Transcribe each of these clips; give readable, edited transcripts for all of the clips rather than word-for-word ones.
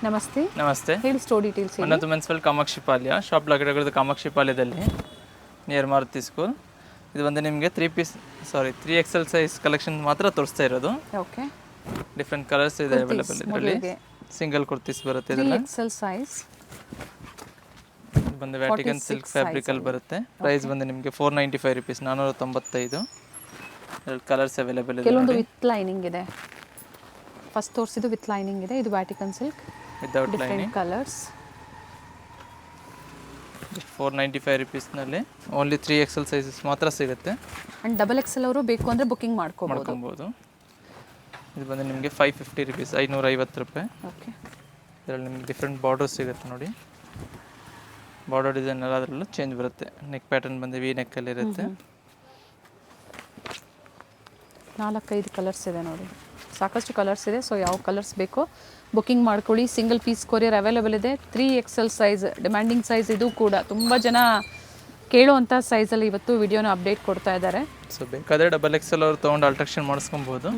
ನಮಸ್ತೆ. ನಮಸ್ತೆ. ಹೇಳಿ ಸ್ಟೋರ್ ಡೀಟೇಲ್ಸ್. ಉನ್ನತ ಮುನ್ಸಿಪಲ್ ಕಾಮಾಕ್ಷಿಪಾಳ್ಯ ಶಾಪ್ ಲಗಡಗರದ ಕಾಮಾಕ್ಷಿಪಾಳ್ಯದಲ್ಲಿ ನಿಯರ್ ಮಾರುತಿ ಸ್ಕೂಲ್. ಇದು ಒಂದು ನಿಮಗೆ 3XL ಸೈಜ್ ಕಲೆಕ್ಷನ್ ಮಾತ್ರ ತೋರಿಸ್ತಾ ಇರೋದು. ಓಕೆ. ಡಿಫ್ರೆಂಟ್ ಕಲರ್ಸ್ ಇದೆ ಅವೈಲೇಬಲ್ ಇದರಲ್ಲಿ. ಸಿಂಗಲ್ ಕುರ್ತೀಸ್ ಬರುತ್ತೆ ಇದೆಲ್ಲ. 3XL ಸೈಜ್ ಬಂದು ವ್ಯಾಟಿಕನ್ ಸಿಲ್ಕ್ ಫ್ಯಾಬ್ರಿಕ್ ಅಲ್ಲಿ ಬರುತ್ತೆ. ಪ್ರೈಸ್ ಬಂದು ನಿಮಗೆ 495 ರೂಪೀಸ್, 495. ಕಲರ್ಸ್ ಅವೈಲೇಬಲ್ ಇದೆ. ಕೆಲವೊಂದು ವಿತ್ ಲೈನಿಂಗ್ ಇದೆ. ಫಸ್ಟ್ ತೋರಿಸಿದ್ದು ವಿತ್ ಲೈನಿಂಗ್ ಇದೆ. ಇದು Vatican silk without different lining. Colours. 495 ರೂಪೀಸ್ನಲ್ಲಿ ಓನ್ಲಿ 3XL ಸೈಜಸ್ ಮಾತ್ರ ಸಿಗುತ್ತೆ. ಆ್ಯಂಡ್ XXL ಅವರು ಬೇಕು ಅಂದರೆ ಬುಕ್ಕಿಂಗ್ ಮಾಡ್ಕೊಬೋದು. ಇದು ಬಂದು ನಿಮಗೆ 550 ರೂಪೀಸ್, 550 ರೂಪಾಯಿ. ಓಕೆ. ಇದರಲ್ಲಿ ನಿಮಗೆ ಡಿಫ್ರೆಂಟ್ ಬಾರ್ಡರ್ ಸಿಗುತ್ತೆ ನೋಡಿ. ಬಾರ್ಡರ್ ಡಿಸೈನ್ ಎಲ್ಲ ಅದರಲ್ಲೂ ಚೇಂಜ್ ಬರುತ್ತೆ. ನೆಕ್ ಪ್ಯಾಟರ್ನ್ ಬಂದು ವಿ ನೆಕ್ಕಲ್ಲಿ ಇರುತ್ತೆ. 4-5 ಕಲರ್ಸ್ ಇದೆ ನೋಡಿ. ಸಾಕಷ್ಟು ಕಲರ್ಸ್ ಇದೆ. ಸೊ ಯಾವ ಕಲರ್ಸ್ ಬೇಕೋ ಬುಕ್ಕಿಂಗ್ ಮಾಡ್ಕೊಳ್ಳಿ. ಸಿಂಗಲ್ ಪೀಸ್ ಕೊರಿಯರ್ ಅವೈಲೇಬಲ್ ಇದೆ. 3XL size demanding size. ಇದು ಕೂಡ ತುಂಬ ಜನ ಕೇಳುವಂಥ ಸೈಜಲ್ಲಿ ಇವತ್ತು ವಿಡಿಯೋನ ಅಪ್ಡೇಟ್ ಕೊಡ್ತಾ ಇದ್ದಾರೆ. ಸೊ ಬೇಕಾದರೆ XXL ಅವರು ತೊಗೊಂಡು ಆಲ್ಟ್ರೇಷನ್ ಮಾಡಿಸ್ಕೊಬೋದು.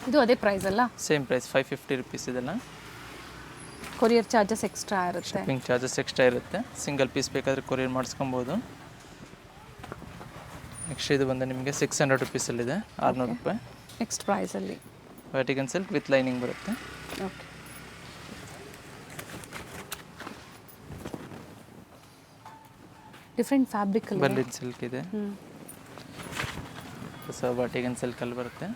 ಇದು ಅದೇ ಪ್ರೈಸ್ ಅಲ್ಲ? Same price 550 rupees. ಇದೆಲ್ಲ ಕೊರಿಯರ್ ಚಾರ್ಜಸ್ ಎಕ್ಸ್ಟ್ರಾ ಇರುತ್ತೆ. ಶಿಪ್ಪಿಂಗ್ ಚಾರ್ಜಸ್ ಎಕ್ಸ್ಟ್ರಾ ಇರುತ್ತೆ. ಸಿಂಗಲ್ ಪೀಸ್ ಬೇಕಾದರೆ ಕೊರಿಯರ್ ಮಾಡಿಸ್ಕೊಬೋದು. ನೆಕ್ಸ್ಟ್ ಇದು ಬಂದು ನಿಮಗೆ 600 ರೂಪೀಸಲ್ಲಿದೆ, 600 ರೂಪಾಯಿ ನೆಕ್ಸ್ಟ್ ಪ್ರೈಸಲ್ಲಿ. ವ್ಯಾಟಿಕನ್ ಸಿಲ್ಕ್ ವಿತ್ ಲೈನಿಂಗ್ ಬರುತ್ತೆ. ಓಕೆ. ಡಿಫ್ರೆಂಟ್ ಫ್ಯಾಬ್ರಿಕ್ ಅಲ್ಲಿ ಬರ್ಲಿನ್ ಸಿಲ್ಕ್ ಇದೆ. ಹೊಸ ವ್ಯಾಟಿಕನ್ ಸಿಲ್ಕಲ್ಲಿ ಬರುತ್ತೆ.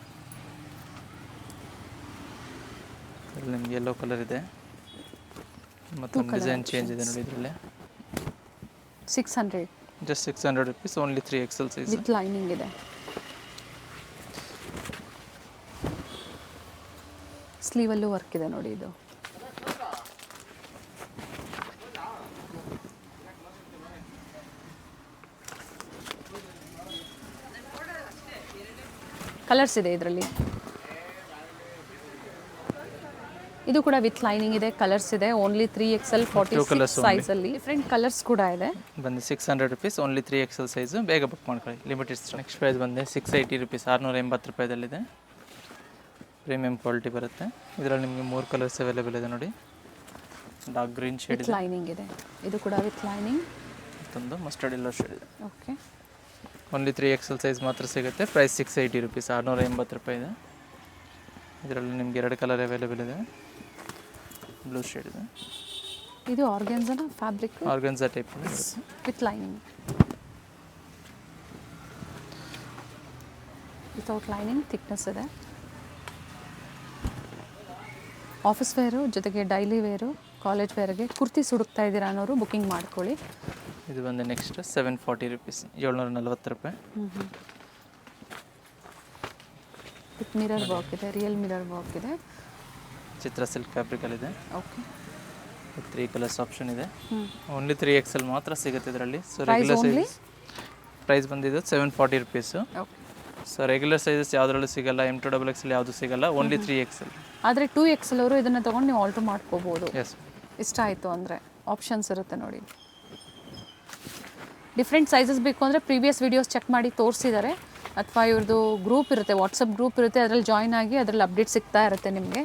ಇಲ್ಲಿ ನಿಮಗೆ ಯೆಲ್ಲೋ ಕಲರ್ ಇದೆ. ಮತ್ತೊಂದು ಡಿಸೈನ್ ಚೇಂಜ್ ಇದೆ ನೋಡಿ ಇದರಲ್ಲಿ. 600 just 600 rupees, only 3XL size with lining ಇದೆ. ಸ್ಲೀವಲ್ಲೂ ವರ್ಕ್ ಇದೆ ನೋಡಿ. ಇದು ಕಲರ್ಸ್ ಇದೆ ಇದರಲ್ಲಿ. ಇದು ಕೂಡ ವಿತ್ ಲೈನಿಂಗ್ ಇದೆ. ಕಲರ್ಸ್ ಇದೆ. ಓನ್ಲಿ 3XL 46 ಸೈಜ್ ಅಲ್ಲಿ ಡಿಫ್ರೆಂಟ್ ಕಲರ್ಸ್ ಕೂಡ ಇದೆ. ಬಂದು 600 ರೂಪೀಸ್, ಓನ್ಲಿ 3XL ಸೈಜು. ಬೇಗ ಬುಕ್ ಮಾಡ್ಕೊಳ್ಳಿ, ಲಿಮಿಟೆಡ್ ಸ್ಟಾಕ್. ನೆಕ್ಸ್ಟ್ ಪ್ರೈಸ್ ಬಂದು 680 ರೂಪೀಸ್, 680 ರೂಪಾಯಿದಲ್ಲಿದೆ. ಪ್ರೀಮಿಯಂ ಕ್ವಾಲಿಟಿ ಬರುತ್ತೆ. ಇದರಲ್ಲಿ ನಿಮಗೆ 3 ಕಲರ್ಸ್ ಅವೈಲೇಬಲ್ ಇದೆ ನೋಡಿ. ಡಾರ್ಕ್ ಗ್ರೀನ್ ಶೇಡ್ ಇದೆ, ಲೈನಿಂಗ್ ಇದೆ. ಇದು ಕೂಡ ವಿತ್ ಲೈನಿಂಗ್. ಮತ್ತೊಂದು ಮಸ್ಟರ್ಡ್ ಎಲ್ಲೋ ಶೇಡ್ ಇದೆ. ಓಕೆ. ಓನ್ಲಿ 3XL ಸೈಜ್ ಮಾತ್ರ ಸಿಗುತ್ತೆ. ಪ್ರೈಸ್ 680 ರೂಪೀಸ್, 680 ರೂಪಾಯಿ ಇದೆ. ಇದರಲ್ಲಿ ನಿಮ್ಗೆ 2 ಕಲರ್ ಅವೈಲೇಬಲ್ ಇದೆ. ಬ್ಲೂ ಶೇಡ್ ಇದೆ. ಇದು organza fabric, organza type with lining. Without lining thickness ಇದೆ. ಆಫೀಸ್ ವೇರು ಜೊತೆಗೆ ಡೈಲಿ ವೇರು, ಕಾಲೇಜ್ ವೇರ್ಗೆ ಕುರ್ತೀಸ್ ಹುಡುಕ್ತಾ ಇದ್ದೀರಾ ಅನ್ನೋರು ಬುಕ್ಕಿಂಗ್ ಮಾಡ್ಕೊಳ್ಳಿ. ಇದು ಬಂದು ನೆಕ್ಸ್ಟ್ 740 ರೂಪೀಸ್, 740 ರೂಪಾಯಿ. ವಿತ್ ಮಿರರ್ ವರ್ಕ್ ಇದೆ, ರಿಯಲ್ ಮಿರರ್ ವರ್ಕ್ ಇದೆ. ಚಿತ್ರ ಸಿಲ್ಕ್ ಫ್ಯಾಬ್ರಿಕಲ್ಲಿದೆ. ಓಕೆ. 3 ಕಲರ್ಸ್ ಆಪ್ಷನ್ ಇದೆ. ಓನ್ಲಿ 3XL ಮಾತ್ರ ಸಿಗುತ್ತೆ ಇದರಲ್ಲಿ. So price regular only size price ಬಂದಿದ್ದು 740 rupees. Okay. So regular sizes ಯಾವುದ್ರಲ್ಲೂ ಸಿಗಲ್ಲ, M2 XXL ಯಾವುದು ಸಿಗಲ್ಲ, ಓನ್ಲಿ 3XL. ಆದರೆ 2XL ಅವರು ಇದನ್ನು ತೊಗೊಂಡು ನೀವು ಆಲ್ಟ್ರ್ ಮಾಡ್ಕೋಬೋದು. ಎಸ್, ಇಷ್ಟ ಆಯಿತು ಅಂದರೆ ಆಪ್ಷನ್ಸ್ ಇರುತ್ತೆ ನೋಡಿ. ಡಿಫ್ರೆಂಟ್ ಸೈಜಸ್ ಬೇಕು ಅಂದರೆ ಪ್ರೀವಿಯಸ್ ವೀಡಿಯೋಸ್ ಚೆಕ್ ಮಾಡಿ ತೋರಿಸಿದ್ದಾರೆ. ಅಥವಾ ಇವ್ರದ್ದು ಗ್ರೂಪ್ ಇರುತ್ತೆ, ವಾಟ್ಸಪ್ ಗ್ರೂಪ್ ಇರುತ್ತೆ, ಅದರಲ್ಲಿ ಜಾಯ್ನ್ ಆಗಿ ಅದರಲ್ಲಿ ಅಪ್ಡೇಟ್ ಸಿಗ್ತಾ ಇರುತ್ತೆ ನಿಮಗೆ.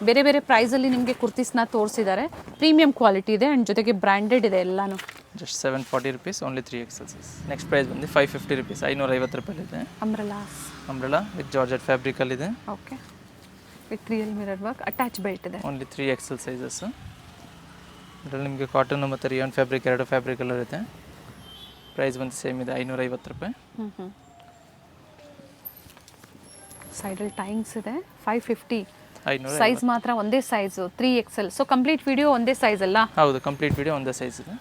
ಬೇರೆ ಬೇರೆ ಪ್ರೈಸಲ್ಲಿ ನಿಮಗೆ ಕುರ್ತೀಸ್ನ ತೋರಿಸಿದ್ದಾರೆ. ಪ್ರೀಮಿಯಂ ಕ್ವಾಲಿಟಿ ಇದೆ ಆ್ಯಂಡ್ ಜೊತೆಗೆ ಬ್ರ್ಯಾಂಡೆಡ್ ಇದೆ ಎಲ್ಲನೂ. ಜಸ್ಟ್ 740 ರೂಪೀಸ್, ಓನ್ಲಿ 3XL ಸೈಜ್. ನೆಕ್ಸ್ಟ್ ಪ್ರೈಸ್ ಬಂದು 550 ರೂಪೀಸ್, 550 ರೂಪಾಯಿಲಿದೆ. ಅಂಬ್ರೆಲಾ ವಿತ್ ಜಾರ್ಜೆಟ್ ಫ್ಯಾಬ್ರಿಕಲ್ಲಿದೆ. Okay. With real mirror work, attach belt ಇದೆ. Only 3XL sizes. ಇದರಲ್ಲಿ ನಿಮಗೆ ಕಾಟನ್ ಮತ್ತು ರಿಯಾನ್ ಫ್ಯಾಬ್ರಿಕ್ 2 ಫ್ಯಾಬ್ರಿಕಲ್ಲೂ ಇರುತ್ತೆ. ಪ್ರೈಸ್ ಬಂದು ಸೇಮ್ ಇದೆ, 550 ರೂಪಾಯಿ. ಸೈಡಲ್ಲಿ ಟೈಮ್ಸ್ ಇದೆ. 550 550. ಸೈಜ್ ಮಾತ್ರ ಒಂದೇ size, 3XL. So complete video ಒಂದೇ ಸೈಜ್ ಅಲ್ಲ? ಹೌದು, ಕಂಪ್ಲೀಟ್ ವಿಡಿಯೋ ಒಂದೇ ಸೈಜ್ ಇದೆ.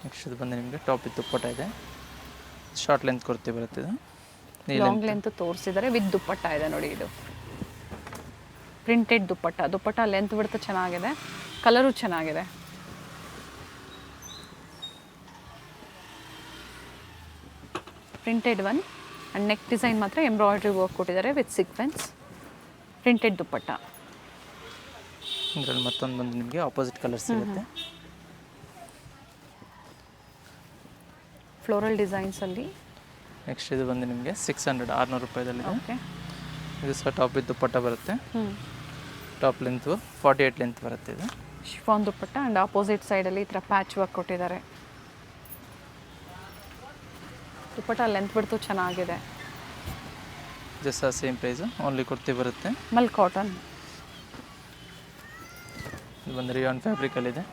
ನೆಕ್ಸ್ಟ್ ಇದು ಬಂದು ನಿಮಗೆ ಟಾಪ್ ವಿತ್ ದುಪ್ಪಟ್ಟ ಇದೆ. ಶಾರ್ಟ್ ಲೆಂತ್ ಕುರ್ತಿ ಬರುತ್ತೆ. ಇದು ಲಾಂಗ್ ಲೆಂತ್ ತೋರಿಸಿದ್ದಾರೆ, ವಿತ್ ದುಪ್ಪಟ್ಟ ಇದೆ ನೋಡಿ. ಇದು ಪ್ರಿಂಟೆಡ್ ದುಪ್ಪಟ್ಟ ಲೆಂತ್ ಬಿಡ್ತಾ ಚೆನ್ನಾಗಿದೆ, ಕಲರು ಚೆನ್ನಾಗಿದೆ. Printed one and neck design ಮಾತ್ರ ಎಂಬ್ರಾಯ್ಡ್ರಿ ವರ್ಕ್ ಕೊಟ್ಟಿದ್ದಾರೆ ವಿತ್ ಸೀಕ್ವೆನ್ಸ್. ಪ್ರಿಂಟೆಡ್ ದುಪ್ಪಟ್ಟ. ಇದರಲ್ಲಿ ಮತ್ತೊಂದು ಬಂದು ನಿಮಗೆ ಆಪೋಸಿಟ್ ಕಲರ್ ಸಿಗುತ್ತೆ. ಫ್ಲೋರಲ್ ಡಿಸೈನ್ಸಲ್ಲಿ. ನೆಕ್ಸ್ಟ್ ಇದು ಬಂದು ನಿಮಗೆ 600 600 ರೂಪಾಯಿದಲ್ಲಿದೆ. ಓಕೆ. ಇದು ಸಹ ಟಾಪ್ ವಿತ್ ದುಪ್ಪಟ್ಟ ಬರುತ್ತೆ. ಹ್ಞೂ. ಟಾಪ್ ಲೆಂತ್ 48 ಲೆಂತ್ ಬರುತ್ತೆ ಇದು. ಶಿಫಾನ್ ದುಪ್ಪಟ್ಟ ಆ್ಯಂಡ್ ಆಪೋಸಿಟ್ ಸೈಡಲ್ಲಿ ಈ ಥರ ಪ್ಯಾಚ್ ವರ್ಕ್ ಕೊಟ್ಟಿದ್ದಾರೆ. ದುಪ್ಪಟ್ಟ ಲೆಂತ್ ಬಿಡ್ತು ಚೆನ್ನಾಗಿದೆ. Just same price, only kurti ಬರುತ್ತೆ. ಮಲ್ ಕಾಟನ್. ಇದು ಬಂದು ರಿಯಾನ್ ಫ್ಯಾಬ್ರಿಕಲ್ಲಿದೆ.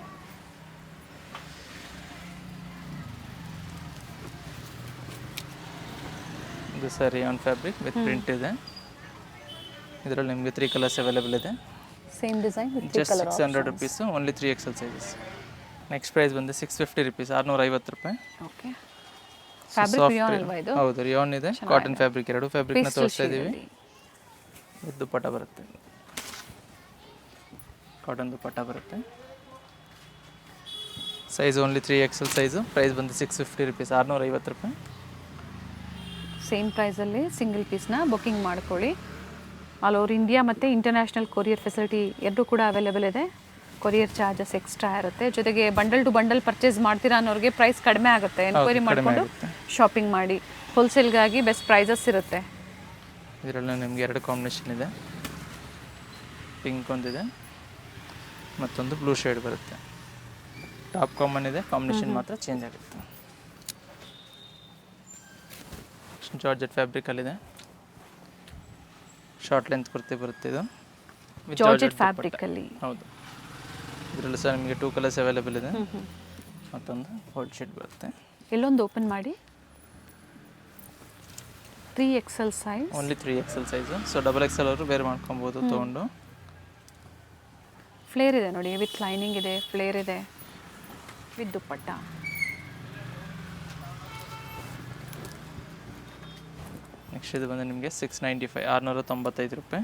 ಇದು ಸಹ ರಿಯಾನ್ ಫ್ಯಾಬ್ರಿಕ್ ವಿತ್ ಪ್ರಿಂಟ್ ಇದೆ. ಇದರಲ್ಲಿ ನಿಮಗೆ 3 ಕಲರ್ಸ್ ಅವೈಲೇಬಲ್ ಇದೆ. Same design just 600 rupees, only 3XL sizes. Next price ಬಂದು 650 ರುಪೀಸ್, 650 ರೂಪಾಯಿ. ಓಕೆ. ಫ್ಯಾಬ್ರಿಕ್ ರಿಯಾನ್ ಅಲ್ವಾ ಇದು? ಹೌದು, ರಿಯಾನ್ ಇದೆ, ಕಾಟನ್ ಫ್ಯಾಬ್ರಿಕ್, ಎರಡು ಫ್ಯಾಬ್ರಿಕ್ನ ತೋರಿಸ್ತಾ ಇದ್ದೀವಿ. ಇದು ದುಪ್ಪಟ್ಟ ಬರುತ್ತೆ, ಕಾಟನ್ ದುಪ್ಪಟ್ಟ ಬರುತ್ತೆ. Size only 3XL size. Price ಬಂದು 650 ರುಪೀಸ್, 650 ರೂಪಾಯಿ. ಸೇಮ್ ಪ್ರೈಸಲ್ಲಿ ಸಿಂಗಲ್ ಪೀಸ್ನ ಬುಕ್ಕಿಂಗ್ ಮಾಡ್ಕೊಳ್ಳಿ. ಆಲ್ ಓವರ್ ಇಂಡಿಯಾ ಮತ್ತು ಇಂಟರ್ನ್ಯಾಷನಲ್ ಕೊರಿಯರ್ ಫೆಸಿಲಿಟಿ ಎರಡೂ ಕೂಡ ಅವೈಲೇಬಲ್ ಇದೆ. ಕೊರಿಯರ್ ಚಾರ್ಜಸ್ ಎಕ್ಸ್ಟ್ರಾ ಇರುತ್ತೆ. ಜೊತೆಗೆ ಬಂಡಲ್ ಟು ಬಂಡಲ್ ಪರ್ಚೇಸ್ ಮಾಡ್ತೀರಾ ಅನ್ನೋರಿಗೆ ಪ್ರೈಸ್ ಕಡಿಮೆ ಆಗುತ್ತೆ. ಎನ್ಕ್ವೈರಿ ಮಾಡಿಕೊಂಡು ಶಾಪಿಂಗ್ ಮಾಡಿ. ಹೋಲ್ಸೇಲ್ಗಾಗಿ ಬೆಸ್ಟ್ ಪ್ರೈಸಸ್ ಇರುತ್ತೆ. ಇದರಲ್ಲಿ ನಿಮಗೆ 2 ಕಾಂಬಿನೇಷನ್ ಇದೆ. ಪಿಂಕ್ ಒಂದಿದೆ, ಮತ್ತೊಂದು ಬ್ಲೂ ಶೇಡ್ ಬರುತ್ತೆ. ಟಾಪ್ ಕಾಮನ್ ಇದೆ, ಕಾಂಬಿನೇಷನ್ ಮಾತ್ರ ಚೇಂಜ್ ಆಗುತ್ತೆ. ಜಾರ್ಜೆಟ್ ಫ್ಯಾಬ್ರಿಕಲ್ಲಿದೆ, ಶಾರ್ಟ್ ಲೆಂತ್ ಕುರ್ತಿ ಬರುತ್ತೆ ಇದು. ಜಾರ್ಜೆಟ್ ಫ್ಯಾಬ್ರಿಕಲ್ಲಿ. ಹೌದು. ಇದರಲ್ಲಿ ಸಹ ನಿಮಗೆ 2 ಕಲರ್ಸ್ ಅವೈಲೇಬಲ್ ಇದೆ. ಮತ್ತೊಂದು ಗೋಲ್ಡ್ ಶೇಡ್ ಬರುತ್ತೆ. ಎಲ್ಲೊಂದು ಓಪನ್ ಮಾಡಿ. 3XL size. Only 3XL size. So XXL ಅವರು ಬೇರೆ ಮಾಡ್ಕೊಬೋದು ತೊಗೊಂಡು. ಫ್ಲೇರ್ ಇದೆ ನೋಡಿ, ವಿತ್ ಲೈನಿಂಗ್ ಇದೆ, ಫ್ಲೇರ್ ಇದೆ, ವಿತ್ ದುಪ್ಪಟ್ಟ. ನೆಕ್ಸ್ಟ್ ಇದು ಬಂದು ನಿಮಗೆ 695, 695 ರೂಪಾಯಿ.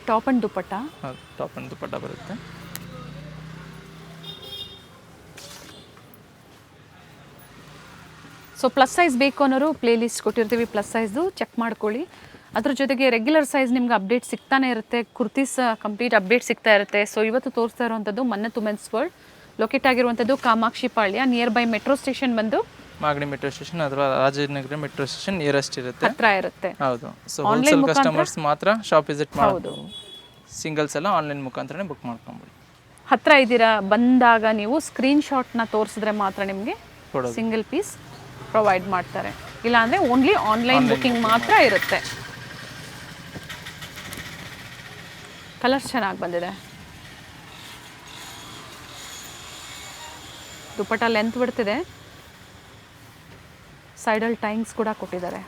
ಟಾಪ್ ಆ್ಯಂಡ್ ದುಪ್ಪಟ್ಟ. ಹೌದು, ಟಾಪ್ ಆ್ಯಂಡ್ ದುಪ್ಪಟ್ಟ ಬರುತ್ತೆ. ಸೊ ಪ್ಲಸ್ ಸೈಜ್ ಬೇಕು ಅನ್ನೋರು ಪ್ಲೇ ಲಿಸ್ಟ್ ಕೊಟ್ಟಿರ್ತೀವಿ, ಪ್ಲಸ್ ಸೈಜ್ದು ಚೆಕ್ ಮಾಡ್ಕೊಳ್ಳಿ. ಅದ್ರ ಜೊತೆಗೆ ರೆಗ್ಯುಲರ್ ಸೈಜ್ ನಿಮ್ಗೆ ಅಪ್ಡೇಟ್ ಸಿಗ್ತಾನೆ ಇರುತ್ತೆ. ಕುರ್ತೀಸ್ ಕಂಪ್ಲೀಟ್ ಅಪ್ಡೇಟ್ ಸಿಗ್ತಾ ಇರುತ್ತೆ. ಸೊ ಇವತ್ತು ತೋರಿಸ್ತಾ ಇರುವಂಥದ್ದು ಮನ್ನತ್ ವುಮೆನ್ಸ್ ವರ್ಲ್ಡ್, ಲೊಕೇಟ್ ಆಗಿರುವಂಥದ್ದು ಕಾಮಾಕ್ಷಿ ಪಾಳ್ಯ, ನಿಯರ್ ಬೈ ಮೆಟ್ರೋ ಸ್ಟೇಷನ್ ಬಂದು ಮಾಗಡಿ ಮೆಟ್ರೋ ಸ್ಟೇಷನ್ ಅಥವಾ ರಾಜನಗರ ಮೆಟ್ರೋ ಸ್ಟೇಷನ್ ನಿಯರೆಸ್ಟ್ ಇರುತ್ತೆ, ಹತ್ರ ಇರುತ್ತೆ. ಹೌದು. ಸೊ ಹೋಲ್ಸೇಲ್ ಕಸ್ಟಮರ್ಸ್ ಮಾತ್ರ ಶಾಪ್ ವಿಸಿಟ್ ಮಾಡೋದು. ಸಿಂಗಲ್ಸ್ ಎಲ್ಲ ಆನ್ಲೈನ್ ಮುಖಾಂತರನೇ ಬುಕ್ ಮಾಡ್ಕೊಬೋದು. ಹತ್ರ ಇದ್ದೀರಾ ಬಂದಾಗ ನೀವು ಸ್ಕ್ರೀನ್ಶಾಟ್ನ ತೋರಿಸಿದ್ರೆ ಮಾತ್ರ ನಿಮಗೆ ಸಿಂಗಲ್ ಪೀಸ್ ಪ್ರೊವೈಡ್ ಮಾಡ್ತಾರೆ. ಇಲ್ಲಾಂದರೆ ಓನ್ಲಿ ಆನ್ಲೈನ್ ಬುಕ್ಕಿಂಗ್ ಮಾತ್ರ ಇರುತ್ತೆ. ಕಲರ್ಸ್ ಚೆನ್ನಾಗಿ ಬಂದಿದೆ. ದುಪ್ಪಟ್ಟ ಲೆಂತ್ ಬಿಡ್ತಿದೆ, ಸೈಡಲ್ಲಿ ಟೈಂಗ್ಸ್ ಕೂಡ ಕೊಟ್ಟಿದ್ದಾರೆ.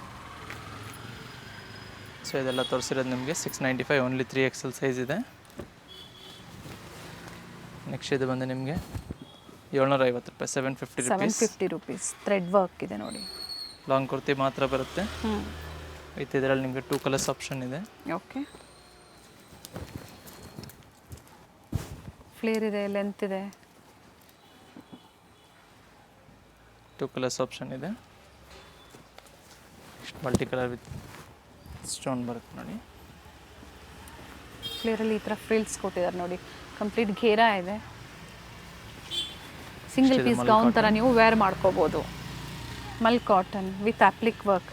ಸೊ ಇದೆಲ್ಲ ತೋರಿಸಿರೋದು ನಿಮಗೆ 695, ಓನ್ಲಿ 3XL ಸೈಜ್ ಇದೆ. ನೆಕ್ಸ್ಟ್ ಇದು ಬಂದು ನಿಮಗೆ 750 ರೂಪಾಯಿ, 750 ರೂಪೀಸ್. ಥ್ರೆಡ್ ವರ್ಕ್ ಇದೆ ನೋಡಿ. ಲಾಂಗ್ ಕುರ್ತಿ ಮಾತ್ರ ಬರುತ್ತೆ. ವಿತ್ ಇದರಲ್ಲಿ ನಿಮಗೆ 2 ಕಲರ್ಸ್ ಆಪ್ಷನ್ ಇದೆ. ಓಕೆ. ಫ್ಲೇರ್ ಇದೆ, ಲೆಂತ್ ಇದೆ, 2 ಕಲರ್ಸ್ ಆಪ್ಷನ್ ಇದೆ. ಮಲ್ಟಿ ಕಲರ್ ವಿತ್ ಸ್ಟೋನ್ ಬರುತ್ತೆ ನೋಡಿ. ಫ್ಲೇರಲ್ಲಿ ಈ ಥರ ಫ್ರಿಲ್ಸ್ ಕೊಟ್ಟಿದ್ದಾರೆ ನೋಡಿ. ಕಂಪ್ಲೀಟ್ ಘೇರಾ ಇದೆ. ಸಿಂಗಲ್ ಪೀಸ್ ಗೌನ್ ಥರ ನೀವು ವೇರ್ ಮಾಡ್ಕೋಬೋದು. Mul cotton with applique work.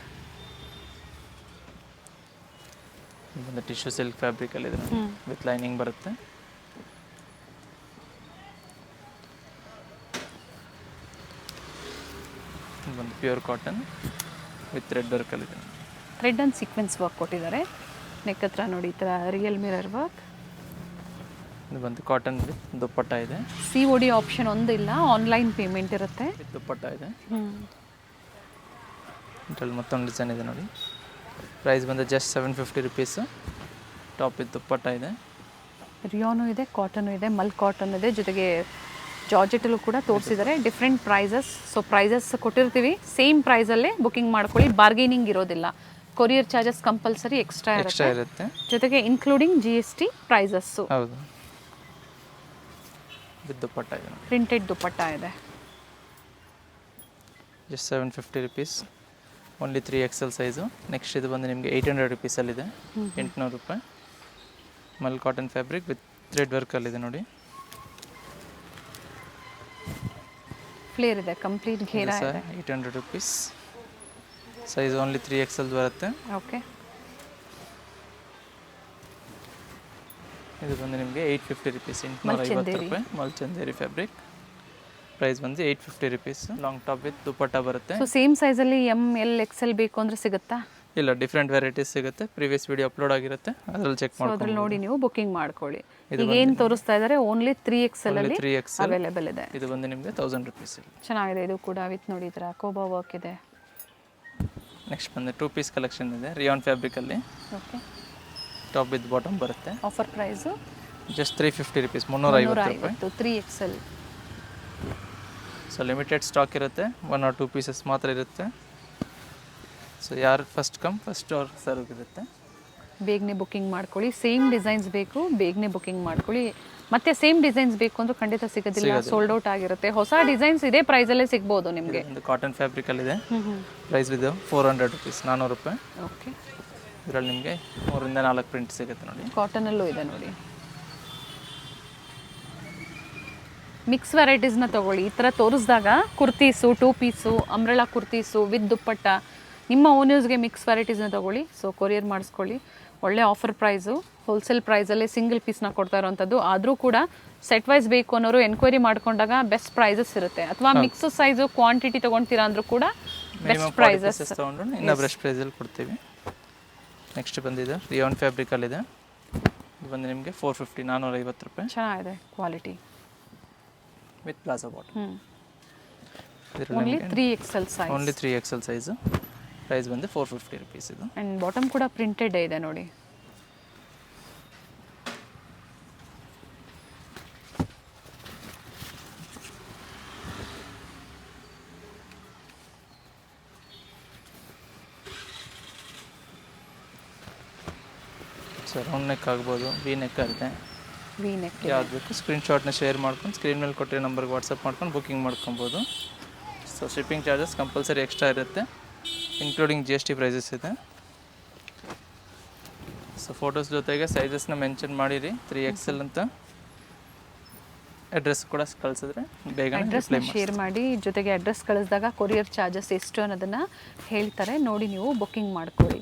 ಒಂದು ಟಿಶ್ಯೂ ಸಿಲ್ಕ್ ಫ್ಯಾಬ್ರಿಕಲ್ಲಿ ಇದೆ ನೋಡಿ, ವಿತ್ ಲೈನಿಂಗ್ ಬರುತ್ತೆ. ಒಂದು ಪ್ಯೂರ್ ಕಾಟನ್ ವಿತ್ ರೆಡ್ ವರ್ಕಲ್ಲಿದೆ. ಥ್ರೆಡ್ ಆ್ಯಂಡ್ ಸೀಕ್ವೆನ್ಸ್ ವರ್ಕ್ ಕೊಟ್ಟಿದ್ದಾರೆ. ನೆಕ್ ಹತ್ರ ನೋಡಿ ಈ ಥರ ರಿಯಲ್ ಮಿರರ್ ವರ್ಕ್. ಇದು ಬಂದು ಕಾಟನ್ ವಿತ್ ದುಪ್ಪಟ್ಟ ಇದೆ. COD ಆಪ್ಷನ್ ಒಂದಿಲ್ಲ, ಆನ್ಲೈನ್ ಪೇಮೆಂಟ್ ಇರುತ್ತೆ. ವಿತ್ ದುಪ್ಪಟ್ಟ ಇದೆ. ಇದರಲ್ಲಿ ಮತ್ತೊಂದು ಡಿಸೈನ್ ಇದೆ ನೋಡಿ. ಪ್ರೈಸ್ ಬಂದು just 750 rupees. Top with dupatta ಇದೆ. ರಿಯಾನು ಇದೆ, ಕಾಟನು ಇದೆ, ಮಲ್ ಕಾಟನ್ ಇದೆ, ಜೊತೆಗೆ ಜಾರ್ಜೆಟಲ್ಲೂ ಕೂಡ ತೋರಿಸಿದ್ದಾರೆ. Different prices. ಸೊ ಪ್ರೈಸಸ್ ಕೊಟ್ಟಿರ್ತೀವಿ, ಸೇಮ್ ಪ್ರೈಸಲ್ಲೇ ಬುಕ್ಕಿಂಗ್ ಮಾಡ್ಕೊಳ್ಳಿ. ಬಾರ್ಗೇನಿಂಗ್ ಇರೋದಿಲ್ಲ. ಕೊರಿಯರ್ ಚಾರ್ಜಸ್ ಕಂಪಲ್ಸರಿ ಎಕ್ಸ್ಟ್ರಾ ಇರುತ್ತೆ. ಜೊತೆಗೆ ಇನ್ಕ್ಲೂಡಿಂಗ್ GST ಪ್ರೈಸಸ್ಸು. ಹೌದು. ವಿತ್ ದುಪ್ಪಟ್ಟ ಇದೆ, ಪ್ರಿಂಟೆಡ್ ದುಪ್ಪಟ್ಟ ಇದೆ. Just 750 rupees, only 3XL size. Next ಇದು ಬಂದು ನಿಮಗೆ 800 ರುಪೀಸಲ್ಲಿದೆ, 800 ರೂಪಾಯಿ. Mul cotton fabric with thread ವರ್ಕಲ್ಲಿದೆ ನೋಡಿ. ಫ್ಲೇರ್ ಇದೆ, ಕಂಪ್ಲೀಟ್ ಘೇರಾ ಸಹ ಇದೆ. 800 ರುಪೀಸ್. ಸೈಜ್ ಓನ್ಲಿ 3XL ಬರುತ್ತೆ. ಓಕೆ, ಇದು ಬಂದು ನಿಮಗೆ 850 ರುಪೀಸ್, 850 ರೂಪಾಯಿ. ಮಲ್ಚಂದೇರಿ ಫ್ಯಾಬ್ರಿಕ್. ಪ್ರೈಸ್ ಬಂದು 850 rupees. Long top with dupatta ಬರುತ್ತೆ. ಸೊ ಸೇಮ್ ಸೈಜಲ್ಲಿ ML XL ಬೇಕು ಅಂದರೆ ಸಿಗುತ್ತಾ? ಇಲ್ಲ, ಡಿಫ್ರೆಂಟ್ ವೆರೈಟೀಸ್ ಸಿಗುತ್ತೆ. ಪ್ರೀವಿಯಸ್ ವಿಡಿಯೋ ಅಪ್ಲೋಡ್ ಆಗಿರುತ್ತೆ, ಅದರಲ್ಲಿ ಚೆಕ್ ಸೊ ಅದ್ರಲ್ಲಿ ಮಾಡ್ಕೊಂಡು ನೋಡಿ ನೀವು ಬುಕ್ಕಿಂಗ್ ಮಾಡ್ಕೊಳ್ಳಿ. ಈಗ ಏನು ತೋರಿಸ್ತಾ ಇದ್ದಾರೆ ಓನ್ಲಿ 3XL ಅಲ್ಲಿ 3XL ಅವೈಲೇಬಲ್ ಇದೆ. ಇದು ಬಂದು ನಿಮಗೆ 1000 ರುಪೀಸ್. ಚೆನ್ನಾಗಿದೆ ಇದು ಕೂಡ, ವಿತ್ ನೋಡಿ ಈ ಥರ ಕೋಬಾ ವರ್ಕ್ ಇದೆ. ನೆಕ್ಸ್ಟ್ ಬಂದು 2 ಪೀಸ್ ಕಲೆಕ್ಷನ್ ಇದೆ ರಿಯಾನ್ ಫ್ಯಾಬ್ರಿಕಲ್ಲಿ. ಓಕೆ, ಟಾಪ್ ವಿತ್ ಬಾಟಮ್ ಬರುತ್ತೆ. ಆಫರ್ ಪ್ರೈಸು ಜಸ್ಟ್ 350 ರುಪೀಸ್, 350 ರೂಪಾಯಿ. 3XL. ಸೊ ಲಿಮಿಟೆಡ್ ಸ್ಟಾಕ್ ಇರುತ್ತೆ, 1 or 2 ಪೀಸಸ್ ಮಾತ್ರ ಇರುತ್ತೆ. ಸೊ ಯಾರು ಫಸ್ಟ್ ಕಮ್ ಫಸ್ಟ್ ಅವ್ರ ಸರ್ವ್ ಇರುತ್ತೆ. ಬೇಗನೆ ಬುಕ್ಕಿಂಗ್ ಮಾಡ್ಕೊಳ್ಳಿ. ಸೇಮ್ ಡಿಸೈನ್ಸ್ ಬೇಕು, ಬೇಗನೆ ಬುಕ್ಕಿಂಗ್ ಮಾಡ್ಕೊಳ್ಳಿ. ಮತ್ತೆ ಸೇಮ್ ಡಿಸೈನ್ಸ್ ಬೇಕು ಅಂದ್ರೆ ಖಂಡಿತ ಸಿಗೋದಿಲ್ಲ, ಸೋಲ್ಡ್ ಔಟ್ ಆಗಿರುತ್ತೆ. ಹೊಸ ಡಿಸೈನ್ಸ್ ಇದೇ ಪ್ರೈಸಲ್ಲೇ ಸಿಗ್ಬೋದು ನಿಮಗೆ. ಒಂದು ಕಾಟನ್ ಫ್ಯಾಬ್ರಿಕಲ್ಲಿದೆ. ಪ್ರೈಸ್ ಇದು 400 ರುಪೀಸ್, 400 ರೂಪಾಯಿ. ಓಕೆ, ಇದರಲ್ಲಿ ನಿಮಗೆ 3 ಇಂದ 4 ಪ್ರಿಂಟ್ ಸಿಗುತ್ತೆ ನೋಡಿ. ಕಾಟನಲ್ಲೂ ಇದೆ ನೋಡಿ. ಮಿಕ್ಸ್ ವೆರೈಟೀಸ್ನ ತೊಗೊಳ್ಳಿ. ಈ ಥರ ತೋರಿಸಿದಾಗ kurtis, 2 piece, umbrella kurtis with dupatta, ನಿಮ್ಮ ಓನ್ ಯೂಸ್ಗೆ ಮಿಕ್ಸ್ ವೆರೈಟೀಸ್ನ ತೊಗೊಳ್ಳಿ. ಸೊ ಕೊರಿಯರ್ ಮಾಡಿಸ್ಕೊಳ್ಳಿ. ಒಳ್ಳೆ ಆಫರ್ ಪ್ರೈಸು, ಹೋಲ್ಸೇಲ್ ಪ್ರೈಸಲ್ಲೇ ಸಿಂಗಲ್ ಪೀಸ್ನ ಕೊಡ್ತಾ ಇರೋವಂಥದ್ದು. ಆದರೂ ಕೂಡ ಸೆಟ್ ವೈಸ್ ಬೇಕು ಅನ್ನೋರು ಎನ್ಕ್ವೈರಿ ಮಾಡ್ಕೊಂಡಾಗ ಬೆಸ್ಟ್ ಪ್ರೈಸಸ್ ಇರುತ್ತೆ. ಅಥವಾ ಮಿಕ್ಸ್ ಸೈಜು ಕ್ವಾಂಟಿಟಿ ತೊಗೊಳ್ತೀರಾ ಅಂದರೂ ಕೂಡ ಬೆಸ್ಟ್ ಪ್ರೈಸಸ್ ತೊಗೊಂಡು ಇನ್ನೂ ಬೆಸ್ಟ್ ಪ್ರೈಸಲ್ಲಿ ಕೊಡ್ತೀವಿ. ನೆಕ್ಸ್ಟ್ ಬಂದಿದೆ ರಿಯಾನ್ ಫ್ಯಾಬ್ರಿಕಲ್ಲಿದೆ. ಇದು ಬಂದು ನಿಮಗೆ 450, 450 ರೂಪಾಯಿ. ಚೆನ್ನಾಗಿದೆ quality with palazzo bottom. Only 3XL size. Only 3XL size. Price ಬಂದು 450 ರುಪೀಸ್ ಇದು. ಆ್ಯಂಡ್ ಬಾಟಮ್ ಕೂಡ ಪ್ರಿಂಟೆಡ್ ಇದೆ ನೋಡಿ. ಸೊ ರೌಂಡ್ ನೆಕ್ ಆಗ್ಬೋದು, ವಿ ನೆಕ್ ಆಗುತ್ತೆ. ವಿ ನೆಕ್ ಯಾವ್ದು ಬೇಕು ಸ್ಕ್ರೀನ್ಶಾಟ್ನ ಶೇರ್ ಮಾಡ್ಕೊಂಡು ಸ್ಕ್ರೀನ್ ಮೇಲೆ ಕೊಟ್ಟಿರೋ ನಂಬರ್ಗೆ ವಾಟ್ಸಪ್ ಮಾಡ್ಕೊಂಡು ಬುಕ್ಕಿಂಗ್ ಮಾಡ್ಕೊಬೋದು. So shipping charges compulsory extra ಇರುತ್ತೆ, ಇನ್ಕ್ಲೂಡಿಂಗ್ GST ಪ್ರೈಸಸ್ ಇದೆ. ಸೊ ಫೋಟೋಸ್ ಜೊತೆಗೆ ಸೈಜಸ್ನ ಮೆನ್ಷನ್ ಮಾಡಿರಿ 3XL ಅಂತ. ಅಡ್ರೆಸ್ ಕೂಡ ಕಳಿಸಿದ್ರೆ ಬೇಗ ಅಡ್ರೆಸ್ನ ಶೇರ್ ಮಾಡಿ. ಜೊತೆಗೆ ಅಡ್ರೆಸ್ ಕಳಿಸಿದಾಗ ಕೊರಿಯರ್ ಚಾರ್ಜಸ್ ಎಷ್ಟು ಅನ್ನೋದನ್ನು ಹೇಳ್ತಾರೆ, ನೋಡಿ ನೀವು ಬುಕ್ಕಿಂಗ್ ಮಾಡ್ಕೊಳ್ಳಿ.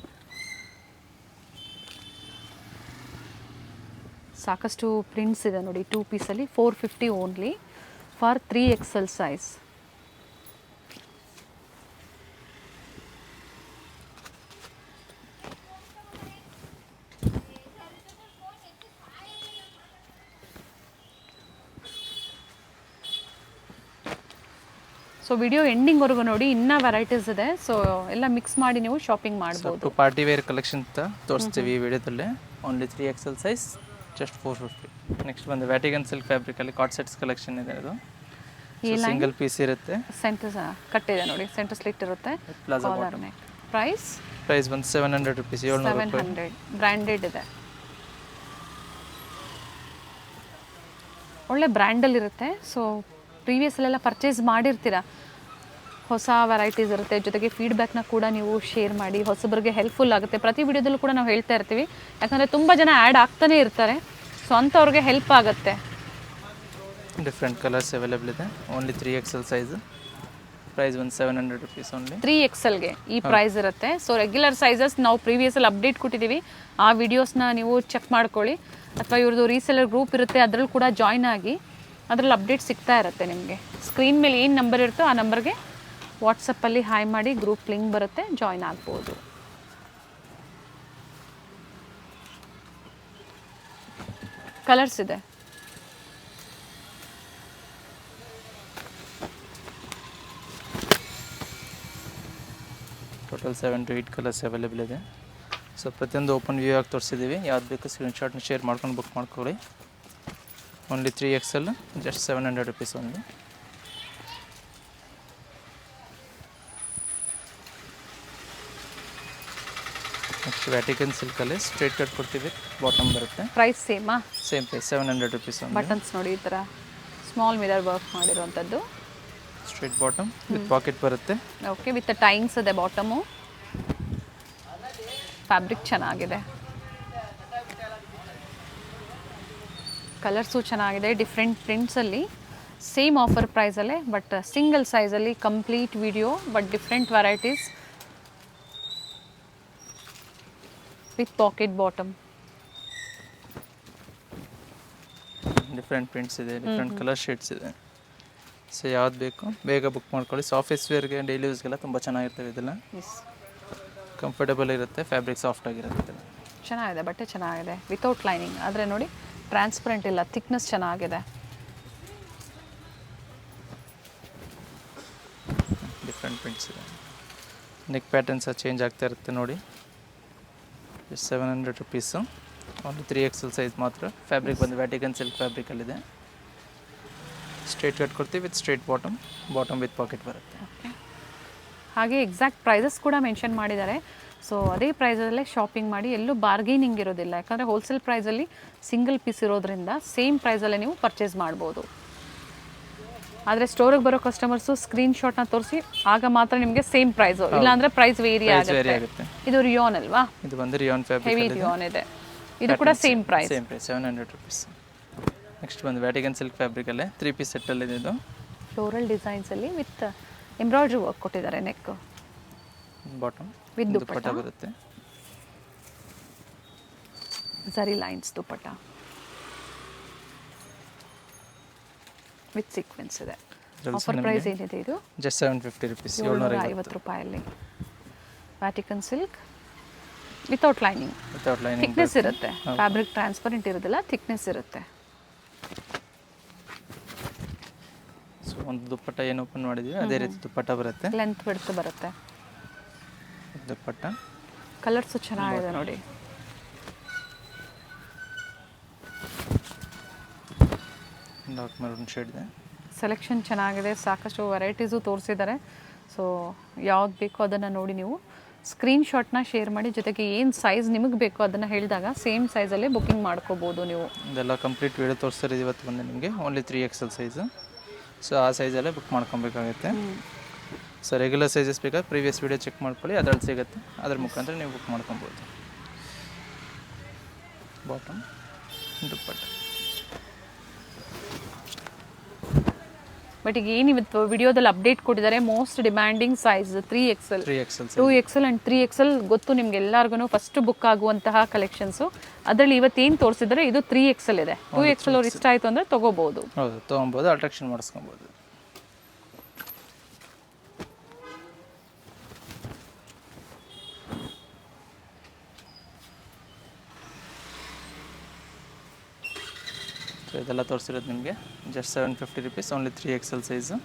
ಸಾಕಷ್ಟು ಪ್ರಿಂಟ್ಸ್ ಇದೆ ನೋಡಿ 2 ಪೀಸಲ್ಲಿ. 450 only for 3XL size. So video ಎಂಡಿಂಗ್ವರೆಗೂ ನೋಡಿ, ಇನ್ನೂ ವೆರೈಟೀಸ್ ಇದೆ. ಸೊ ಎಲ್ಲ ಮಿಕ್ಸ್ ಮಾಡಿ ನೀವು ಶಾಪಿಂಗ್ ಮಾಡ್ಬೋದು. ಪಾರ್ಟಿ ವೇರ್ ಕಲೆಕ್ಷನ್ ಅಂತ ತೋರಿಸ್ತೀವಿ ಈ ವಿಡಿಯೋದಲ್ಲೇ. Only 3XL size, just 450. Next ಬಂದು ವ್ಯಾಟಿಗನ್ ಸಿಲ್ಕ್ ಫ್ಯಾಬ್ರಿಕಲ್ಲಿ ಕಾಟ್ ಸೆಟ್ಸ್ ಕಲೆಕ್ಷನ್ ಇದೆ. ಅದು ಸಿಂಗಲ್ ಪೀಸ್ ಇರುತ್ತೆ. ಸೆಂಟರ್ ಕಟ್ ಇದೆ ನೋಡಿ, ಸೆಂಟರ್ ಸ್ಲಿಟ್ ಇರುತ್ತೆ. Collar neck. ಪ್ರೈಸ್ ಬಂದು 700 ರುಪೀಸ್, 700. ಬ್ರ್ಯಾಂಡೆಡ್ ಇದೆ, ಒಳ್ಳೆ ಬ್ರ್ಯಾಂಡಲ್ಲಿ ಇರುತ್ತೆ. ಸೊ ಪ್ರೀವಿಯಸ್ಲೆಲ್ಲ ಪರ್ಚೇಸ್ ಮಾಡಿರ್ತೀರ, ಹೊಸ ವೆರೈಟೀಸ್ ಇರುತ್ತೆ. ಜೊತೆಗೆ ಫೀಡ್ಬ್ಯಾಕ್ನ ಕೂಡ ನೀವು ಶೇರ್ ಮಾಡಿ, ಹೊಸಬರಿಗೆ ಹೆಲ್ಪ್ಫುಲ್ ಆಗುತ್ತೆ. ಪ್ರತಿ ವಿಡಿಯೋದಲ್ಲೂ ಕೂಡ ನಾವು ಹೇಳ್ತಾ ಇರ್ತೀವಿ, ಯಾಕಂದರೆ ತುಂಬ ಜನ ಆ್ಯಡ್ ಆಗ್ತಾನೆ ಇರ್ತಾರೆ. ಸೊ ಅಂಥವ್ರಿಗೆ ಹೆಲ್ಪ್ ಆಗುತ್ತೆ. ಡಿಫ್ರೆಂಟ್ ಕಲರ್ಸ್ ಅವೈಲೇಬಲ್ ಇದೆ. Only 3XL size. ಪ್ರೈಸ್ ಒಂದು 700 ರುಪೀಸ್ ಓನ್ಲಿ. 3XLಗೆ ಈ ಪ್ರೈಸ್ ಇರುತ್ತೆ. ಸೊ ರೆಗ್ಯುಲರ್ ಸೈಜಸ್ ನಾವು ಪ್ರೀವಿಯಸಲ್ಲಿ ಅಪ್ಡೇಟ್ ಕೊಟ್ಟಿದ್ದೀವಿ, ಆ ವಿಡಿಯೋಸ್ನ ನೀವು ಚೆಕ್ ಮಾಡ್ಕೊಳ್ಳಿ. ಅಥವಾ ಇವ್ರದ್ದು ರೀಸೆಲರ್ ಗ್ರೂಪ್ ಇರುತ್ತೆ, ಅದರಲ್ಲಿ ಕೂಡ ಜಾಯ್ನ್ ಆಗಿ, ಅದರಲ್ಲಿ ಅಪ್ಡೇಟ್ ಸಿಗ್ತಾ ಇರುತ್ತೆ ನಿಮಗೆ. ಸ್ಕ್ರೀನ್ ಮೇಲೆ ಏನು ನಂಬರ್ ಇರುತ್ತೋ ಆ ನಂಬರ್ಗೆ ವಾಟ್ಸಪ್ಪಲ್ಲಿ ಹಾಯ್ ಮಾಡಿ, ಗ್ರೂಪ್ ಲಿಂಕ್ ಬರುತ್ತೆ, ಜಾಯ್ನ್ ಆಗ್ಬೋದು. ಕಲರ್ಸ್ ಇದೆ. ಟೋಟಲ್ 7 to 8 ಕಲರ್ಸ್ ಅವೈಲೇಬಲ್ ಇದೆ. ಸೊ ಪ್ರತಿಯೊಂದು ಓಪನ್ ವ್ಯೂ ಆಗಿ ತೋರಿಸಿದ್ದೀವಿ. ಯಾವ್ದು ಬೇಕು ಸ್ಕ್ರೀನ್ಶಾಟ್ನ ಶೇರ್ ಮಾಡ್ಕೊಂಡು ಬುಕ್ ಮಾಡ್ಕೊಳ್ಳಿ. Only 3XL, just 700 rupees only. Next Vatican ಸಿಲ್ಕಲ್ಲಿ ಸ್ಟ್ರೇಟ್ ಕಟ್ ಕೊಡ್ತೀವಿ, ಬಾಟಮ್ ಬರುತ್ತೆ. ಪ್ರೈಸ್ ಸೇಮಾ? Same price 700 rupees only. Buttons ನೋಡಿ ಈ ಥರ ಸ್ಮಾಲ್ ಮಿರರ್ ವರ್ಕ್ ಮಾಡಿರುವಂಥದ್ದು. ಸ್ಟ್ರೇಟ್ ಬಾಟಮ್ ವಿತ್ ಪಾಕೆಟ್ ಬರುತ್ತೆ. ಓಕೆ, ವಿತ್ ಟೈಂಗ್ಸ್ ಇದೆ ಬಾಟಮು. ಫ್ಯಾಬ್ರಿಕ್ ಚೆನ್ನಾಗಿದೆ, ಕಲರ್ಸು ಚೆನ್ನಾಗಿದೆ, ಡಿಫ್ರೆಂಟ್ ಪ್ರಿಂಟ್ಸಲ್ಲಿ. ಸೇಮ್ ಆಫರ್ ಪ್ರೈಸಲ್ಲೇ ಬಟ್ ಸಿಂಗಲ್ ಸೈಜಲ್ಲಿ complete video but different varieties with pocket bottom. Different prints ಇದೆ, ಡಿಫ್ರೆಂಟ್ ಕಲರ್ ಶೇಡ್ಸ್ ಇದೆ. ಸೊ ಯಾವ್ದು ಬೇಕು ಬೇಗ ಬುಕ್ ಮಾಡ್ಕೊಳ್ಳಿ. ಆಫೀಸ್ ವೇರ್ಗೆ ಡೈಲಿ ಯೂಸ್ಗೆಲ್ಲ ತುಂಬ ಚೆನ್ನಾಗಿರ್ತವೆ ಇದೆಲ್ಲ. ಕಂಫರ್ಟಬಲ್ ಇರುತ್ತೆ, ಫ್ಯಾಬ್ರಿಕ್ ಸಾಫ್ಟ್ ಆಗಿರುತ್ತೆ. ಚೆನ್ನಾಗಿದೆ, ಬಟ್ಟೆ ಚೆನ್ನಾಗಿದೆ ವಿತೌಟ್ ಲೈನಿಂಗ್. ಆದರೆ ನೋಡಿ ಟ್ರಾನ್ಸ್ಪರೆಂಟ್ ಇಲ್ಲ, ಥಿಕ್ನೆಸ್ ಚೆನ್ನಾಗಿದೆ. ಡಿಫ್ರೆಂಟ್ ಪ್ರಿಂಟ್ಸ್ ಇದೆ. ನೆಕ್ ಪ್ಯಾಟರ್ನ್ಸ್ ಚೇಂಜ್ ಆಗ್ತಾ ಇರುತ್ತೆ ನೋಡಿ. 700 ರುಪೀಸು, ಒಂದು 3XL ಸೈಜ್ ಮಾತ್ರ. ಫ್ಯಾಬ್ರಿಕ್ ಬಂದು ವ್ಯಾಟಿಕನ್ ಸಿಲ್ಕ್ ಫ್ಯಾಬ್ರಿಕಲ್ಲಿದೆ. ಸ್ಟ್ರೇಟ್ ಕಟ್ ಕೊಡ್ತೀವಿ with straight bottom with pocket ಬರುತ್ತೆ. ಓಕೆ, ಹಾಗೆ ಎಕ್ಸಾಕ್ಟ್ ಪ್ರೈಸಸ್ ಕೂಡ ಮೆನ್ಷನ್ ಮಾಡಿದ್ದಾರೆ. ಸೊ ಅದೇ ಪ್ರೈಸಲ್ಲೇ ಶಾಪಿಂಗ್ ಮಾಡಿ, ಎಲ್ಲೂ ಬಾರ್ಗೇನಿಂಗ್ ಇರೋದಿಲ್ಲ. ಯಾಕಂದರೆ ಹೋಲ್ಸೇಲ್ ಪ್ರೈಸಲ್ಲಿ ಸಿಂಗಲ್ ಪೀಸ್ ಇರೋದ್ರಿಂದ ಸೇಮ್ ಪ್ರೈಸಲ್ಲೇ ನೀವು ಪರ್ಚೇಸ್ ಮಾಡ್ಬೋದು. ಆದರೆ ಸ್ಟೋರಿಗೆ ಬರೋ ಕಸ್ಟಮರ್ಸು ಸ್ಕ್ರೀನ್ಶಾಟ್ನ ತೋರಿಸಿ, ಆಗ ಮಾತ್ರ ನಿಮಗೆ ಸೇಮ್ ಪ್ರೈಸು, ಇಲ್ಲಾಂದರೆ ಪ್ರೈಸ್ ವೇರಿ ಆಗುತ್ತೆ. ಇದು ರಿಯಾನ್ ಅಲ್ವಾ? ಇದು ಬಂದು ರಿಯಾನ್ ಫ್ಯಾಬ್ರಿಕ್, ಹೆವಿ ರಿಯಾನ್ ಇದೆ. ಇದು ಕೂಡ ಸೇಮ್ ಪ್ರೈಸ್ 700 ರುಪೀಸ್. ನೆಕ್ಸ್ಟ್ ಬಂದು ವ್ಯಾಟಿಕನ್ ಸಿಲ್ಕ್ ಫ್ಯಾಬ್ರಿಕಲ್ಲೇ 3 ಪೀಸ್ ಸೆಟ್ಟಲ್ಲಿದೆ. ಇದು ಫ್ಲೋರಲ್ ಡಿಸೈನ್ಸಲ್ಲಿ ವಿತ್ ಎಂಬ್ರಾಯ್ಡ್ರಿ ವರ್ಕ್ ಕೊಟ್ಟಿದ್ದಾರೆ. ನೆಕ್ ಬಾಟಮ್ ವಿತ್ ದುಪ್ಪಟ್ಟ ಬರುತ್ತೆ. Zari lines dupatta with sequence ಇದೆ. ಆಫರ್ ಪ್ರೈಸ್ ಏನಿದೆ ಇದು? ಜಸ್ಟ್ 750 ರುಪೀಸ್, 750 ರೂಪಾಯಲ್ಲಿ. Vatican silk without lining. Thickness ಇರುತ್ತೆ, ಫ್ಯಾಬ್ರಿಕ್ ಟ್ರಾನ್ಸ್ಪರೆಂಟ್ ಇರೋದಿಲ್ಲ, ಥಿಕ್ನೆಸ್ ಇರುತ್ತೆ. ಸೊ ಒಂದು ದುಪ್ಪಟ್ಟ ಏನು ಓಪನ್ ಮಾಡಿದ್ವಿ ಅದೇ ರೀತಿ ದುಪ್ಪಟ್ಟ ಬರುತ್ತೆ. ಲೆಂತ್ ಬಿಡ್ತು ಬರುತ್ತೆ ದುಪ್ಪಟ್ಟ. ಕಲರ್ಸು ಚೆನ್ನಾಗಿದೆ ನೋಡಿ. ಡಾರ್ಕ್ ಮೆರೂನ್ ಶೇಡ್ ಇದೆ. ಸೆಲೆಕ್ಷನ್ ಚೆನ್ನಾಗಿದೆ, ಸಾಕಷ್ಟು ವೆರೈಟೀಸು ತೋರಿಸಿದ್ದಾರೆ. ಸೊ ಯಾವ್ದು ಬೇಕೋ ಅದನ್ನು ನೋಡಿ ನೀವು ಸ್ಕ್ರೀನ್ಶಾಟ್ನ ಶೇರ್ ಮಾಡಿ, ಜೊತೆಗೆ ಏನು ಸೈಜ್ ನಿಮಗೆ ಬೇಕೋ ಅದನ್ನು ಹೇಳಿದಾಗ ಸೇಮ್ ಸೈಜಲ್ಲೇ ಬುಕ್ಕಿಂಗ್ ಮಾಡ್ಕೋಬೋದು ನೀವು. ಇದೆಲ್ಲ ಕಂಪ್ಲೀಟ್ ವಿಡಿಯೋ ತೋರಿಸ್ತಾರೆ ಇವತ್ತು ಬಂದು ನಿಮಗೆ. Only 3XL size. ಸೊ ಆ ಸೈಜಲ್ಲೇ ಬುಕ್ ಮಾಡ್ಕೊಬೇಕಾಗುತ್ತೆ. ಸೊ ರೆಗ್ಯುಲರ್ ಸೈಜಸ್ ಬೇಕಾದ್ರೆ ಪ್ರೀವಿಯಸ್ ವಿಡಿಯೋ ಚೆಕ್ ಮಾಡ್ಕೊಳ್ಳಿ, ಅದರಲ್ಲಿ ಸಿಗುತ್ತೆ. ಅದ್ರ ಮುಖಾಂತರ ನೀವು ಬುಕ್ ಮಾಡ್ಕೊಬೋದು. Bottom dupatta. ಬಟ್ ಈಗ ಏನು ಇವತ್ತು ವಿಡಿಯೋದಲ್ಲಿ ಅಪ್ಡೇಟ್ ಕೊಟ್ಟಿದ್ದಾರೆ, most demanding size 3XL, 2XL and 3XL ಗೊತ್ತು ನಿಮ್ಗೆ ಎಲ್ಲರಿಗೂ ಫಸ್ಟ್ ಬುಕ್ ಆಗುವಂತಹ ಕಲೆಕ್ಷನ್ಸು. ಅದರಲ್ಲಿ ಇವತ್ತೇನು ತೋರಿಸಿದರೆ ಇದು 3XL ಇದೆ. 2XL ಅವ್ರು ಇಷ್ಟ ಆಯಿತು ಅಂದರೆ ತೊಗೋಬೋದು. ಹೌದು, ತೊಗೊಬೋದು, ಅಟ್ರಾಕ್ಷನ್ ಮಾಡಿಸ್ಕೊಬೋದು. ಸೊ ಇದೆಲ್ಲ ತೋರಿಸಿರೋದು ನಿಮಗೆ just 750 rupees, only 3XL size.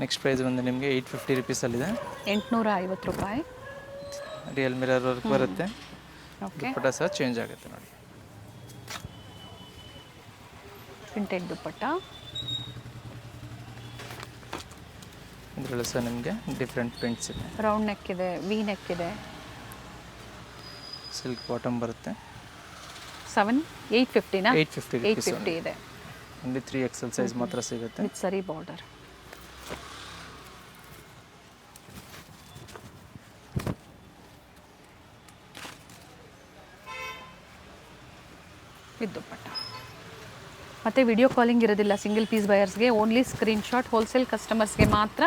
Next price ಬಂದು ನಿಮಗೆ 850 ರುಪೀಸಲ್ಲಿದೆ. 850 ರೂಪಾಯಿ. ರಿಯಲ್ ಮಿರರ್ ವರ್ಕ್ ಬರುತ್ತೆ. ಓಕೆ, ದುಪ್ಪಟ್ಟ ಸಹ ಚೇಂಜ್ ಆಗುತ್ತೆ ನೋಡಿ. ಪ್ರಿಂಟೆಡ್ ದುಪ್ಪಟ್ಟ. ಇದರಲ್ಲೂ ಸಹ ನಿಮಗೆ ಡಿಫ್ರೆಂಟ್ ಪ್ರಿಂಟ್ಸ್ ಇದೆ. ರೌಂಡ್ ನೆಕ್ ಇದೆ, ವಿ ನೆಕ್ ಇದೆ. ಸಿಲ್ಕ್ ಬಾಟಮ್ ಬರುತ್ತೆ. 850ನಾ? 850 ಇದೆ. ಓನ್ಲಿ 3XL ಸೈಜ್ ಮಾತ್ರ ಸಿಗುತ್ತೆ. ವಿತ್ ಸರಿ ಬಾರ್ಡರ್. ವಿತ್ ದುಪ್ಪಟ್ಟ. ಮತ್ತು ವಿಡಿಯೋ ಕಾಲಿಂಗ್ ಇರೋದಿಲ್ಲ ಸಿಂಗಲ್ ಪೀಸ್ ಬಯರ್ಸ್ಗೆ, ಓನ್ಲಿ ಸ್ಕ್ರೀನ್ಶಾಟ್. ಹೋಲ್ಸೇಲ್ ಕಸ್ಟಮರ್ಸ್ಗೆ ಮಾತ್ರ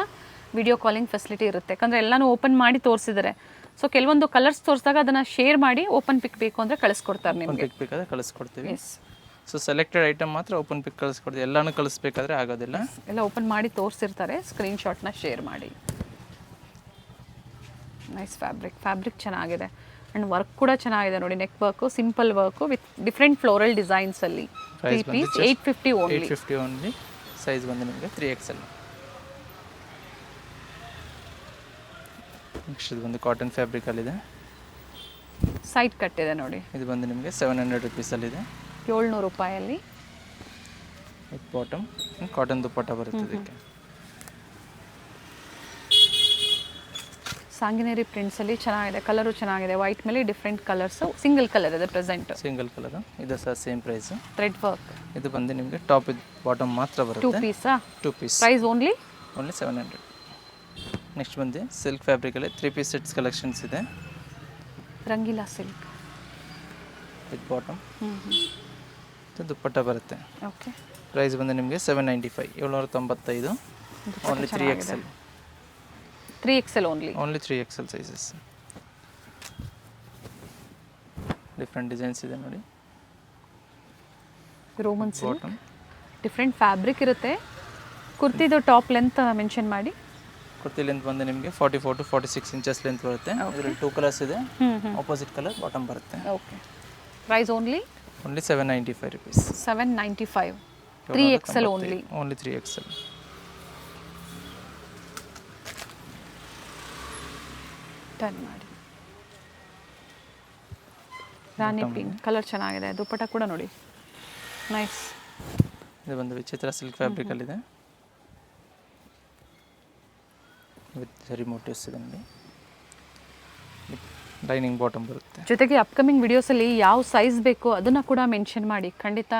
ವಿಡಿಯೋ ಕಾಲಿಂಗ್ ಫೆಸಿಲಿಟಿ ಇರುತ್ತೆ. ಯಾಕಂದರೆ ಎಲ್ಲನೂ ಓಪನ್ ಮಾಡಿ ತೋರಿಸಿದ್ದಾರೆ. ಸೊ ಕೆಲವೊಂದು ಕಲರ್ಸ್ ತೋರಿಸಿದಾಗ ಅದನ್ನು ಶೇರ್ ಮಾಡಿ ಓಪನ್ ಪಿಕ್ ಬೇಕು ಅಂದರೆ ಕಳಿಸ್ಕೊಡ್ತಾರೆ ನಿಮಗೆ. ಪಿಕ್ ಬೇಕಾದ್ರೆ ಕಳಿಸ್ಕೊಡ್ತೀವಿ. ಎಸ್. ಸೊ ಸೆಲೆಕ್ಟೆಡ್ ಐಟಮ್ ಮಾತ್ರ ಓಪನ್ ಪಿಕ್ ಕಳಿಸ್ಕೊಡ್ತೀವಿ, ಎಲ್ಲನೂ ಕಳಿಸ್ಬೇಕಾದ್ರೆ ಆಗೋದಿಲ್ಲ. ಎಲ್ಲ ಓಪನ್ ಮಾಡಿ ತೋರಿಸಿರ್ತಾರೆ, ಸ್ಕ್ರೀನ್ಶಾಟ್ನ ಶೇರ್ ಮಾಡಿ. ನೈಸ್ ಫ್ಯಾಬ್ರಿಕ್ ಚೆನ್ನಾಗಿದೆ ಆ್ಯಂಡ್ ವರ್ಕ್ ಕೂಡ ಚೆನ್ನಾಗಿದೆ ನೋಡಿ. Neck work, simple work with different floral ಡಿಸೈನ್ಸಲ್ಲಿ. 3 ಪೀಸ್ 850 ಓನ್ಲಿ. ಸೈಜ್ ಬಂದು ನಿಮಗೆ 3XL. ನೆಕ್ಸ್ಟ್ ಇದು ಬಂದು ಕಾಟನ್ ಫ್ಯಾಬ್ರಿಕಲ್ಲಿದೆ. ಸೈಡ್ ಕಟ್ ಇದೆ ನೋಡಿ. ಇದು ಬಂದು ನಿಮಗೆ 700 ರುಪೀಸಲ್ಲಿದೆ. 700 ರೂಪಾಯಲ್ಲಿ. ವಿತ್ ಬಾಟಮ್ ಕಾಟನ್ ದುಪ್ಪಟ್ಟ ಬರುತ್ತೆ ಇದಕ್ಕೆ. ಸಾಂಗಿನೇರಿ ಪ್ರಿಂಟ್ಸಲ್ಲಿ ಚೆನ್ನಾಗಿದೆ, ಕಲರು ಚೆನ್ನಾಗಿದೆ. ವೈಟ್ ಮೇಲೆ ಡಿಫ್ರೆಂಟ್ ಕಲರ್ಸು, ಸಿಂಗಲ್ ಕಲರ್ ಇದೆ ಪ್ರೆಸೆಂಟ್. Single colour. ಇದು ಸಹ ಸೇಮ್ ಪ್ರೈಸು. Thread work. ಇದು ಬಂದು ನಿಮಗೆ ಟಾಪ್ ವಿತ್ ಬಾಟಮ್ ಮಾತ್ರ ಬರುತ್ತೆ. 2 ಪೀಸಾ? 2 ಪೀಸ್. Price only 700. ನೆಕ್ಸ್ಟ್ ಬಂದು ಸಿಲ್ಕ್ ಫ್ಯಾಬ್ರಿಕಲ್ಲಿ 3 ಪೀಸ್ ಸೆಟ್ಸ್ ಕಲೆಕ್ಷನ್ಸ್ ಇದೆ. ರಂಗೀಲಾ ಸಿಲ್ಕ್ ವಿತ್ ಬಾಟಮ್ ಮತ್ತು ದುಪ್ಪಟ್ಟ ಬರುತ್ತೆ. ಓಕೆ, ಪ್ರೈಸ್ ಬಂದು ನಿಮಗೆ 795, 795. Only 3XL. 3XL only. Only 3XL sizes. Different designs ಇದೆ ನೋಡಿ. Roman silk, bottom different fabric ಇರುತ್ತೆ. ಕುರ್ತಿದು ಟಾಪ್ ಲೆಂತ್ ಮೆನ್ಷನ್ ಮಾಡಿ. ಕುರ್ತಿ ಲೆಂತ್ ಬಂದು ನಿಮಗೆ 44 to 46 ಇಂಚಸ್ ಲೆಂತ್ ಬರುತ್ತೆ. ಇದರಲ್ಲಿ 2 ಕಲರ್ಸ್ ಇದೆ. ಆಪೋಸಿಟ್ ಕಲರ್ ಬಾಟಮ್ ಬರುತ್ತೆ. Okay, price only 795 rupees. 795. 3XL only. Only 3XL. Turn ಮಾಡಿ. ರಾಣಿ ಪಿಂಕ್ ಕಲರ್ ಚೆನ್ನಾಗಿದೆ. ದುಪ್ಪಟ್ಟ ಕೂಡ ನೋಡಿ, ನೈಸ್. ಇದು ಬಂದು ವಿಚಿತ್ರ ಸಿಲ್ಕ್ ಫ್ಯಾಬ್ರಿಕಲ್ಲಿದೆ ವಿತ್ ಸರಿ ಮೋಟಿವ್ಸ್ ಇದೆ ನೋಡಿ. ಲೈನಿಂಗ್ ಬಾಟಮ್ ಬರುತ್ತೆ. ಜೊತೆಗೆ ಅಪ್ಕಮಿಂಗ್ ವಿಡಿಯೋಸಲ್ಲಿ ಯಾವ ಸೈಜ್ ಬೇಕು ಅದನ್ನು ಕೂಡ ಮೆನ್ಷನ್ ಮಾಡಿ, ಖಂಡಿತ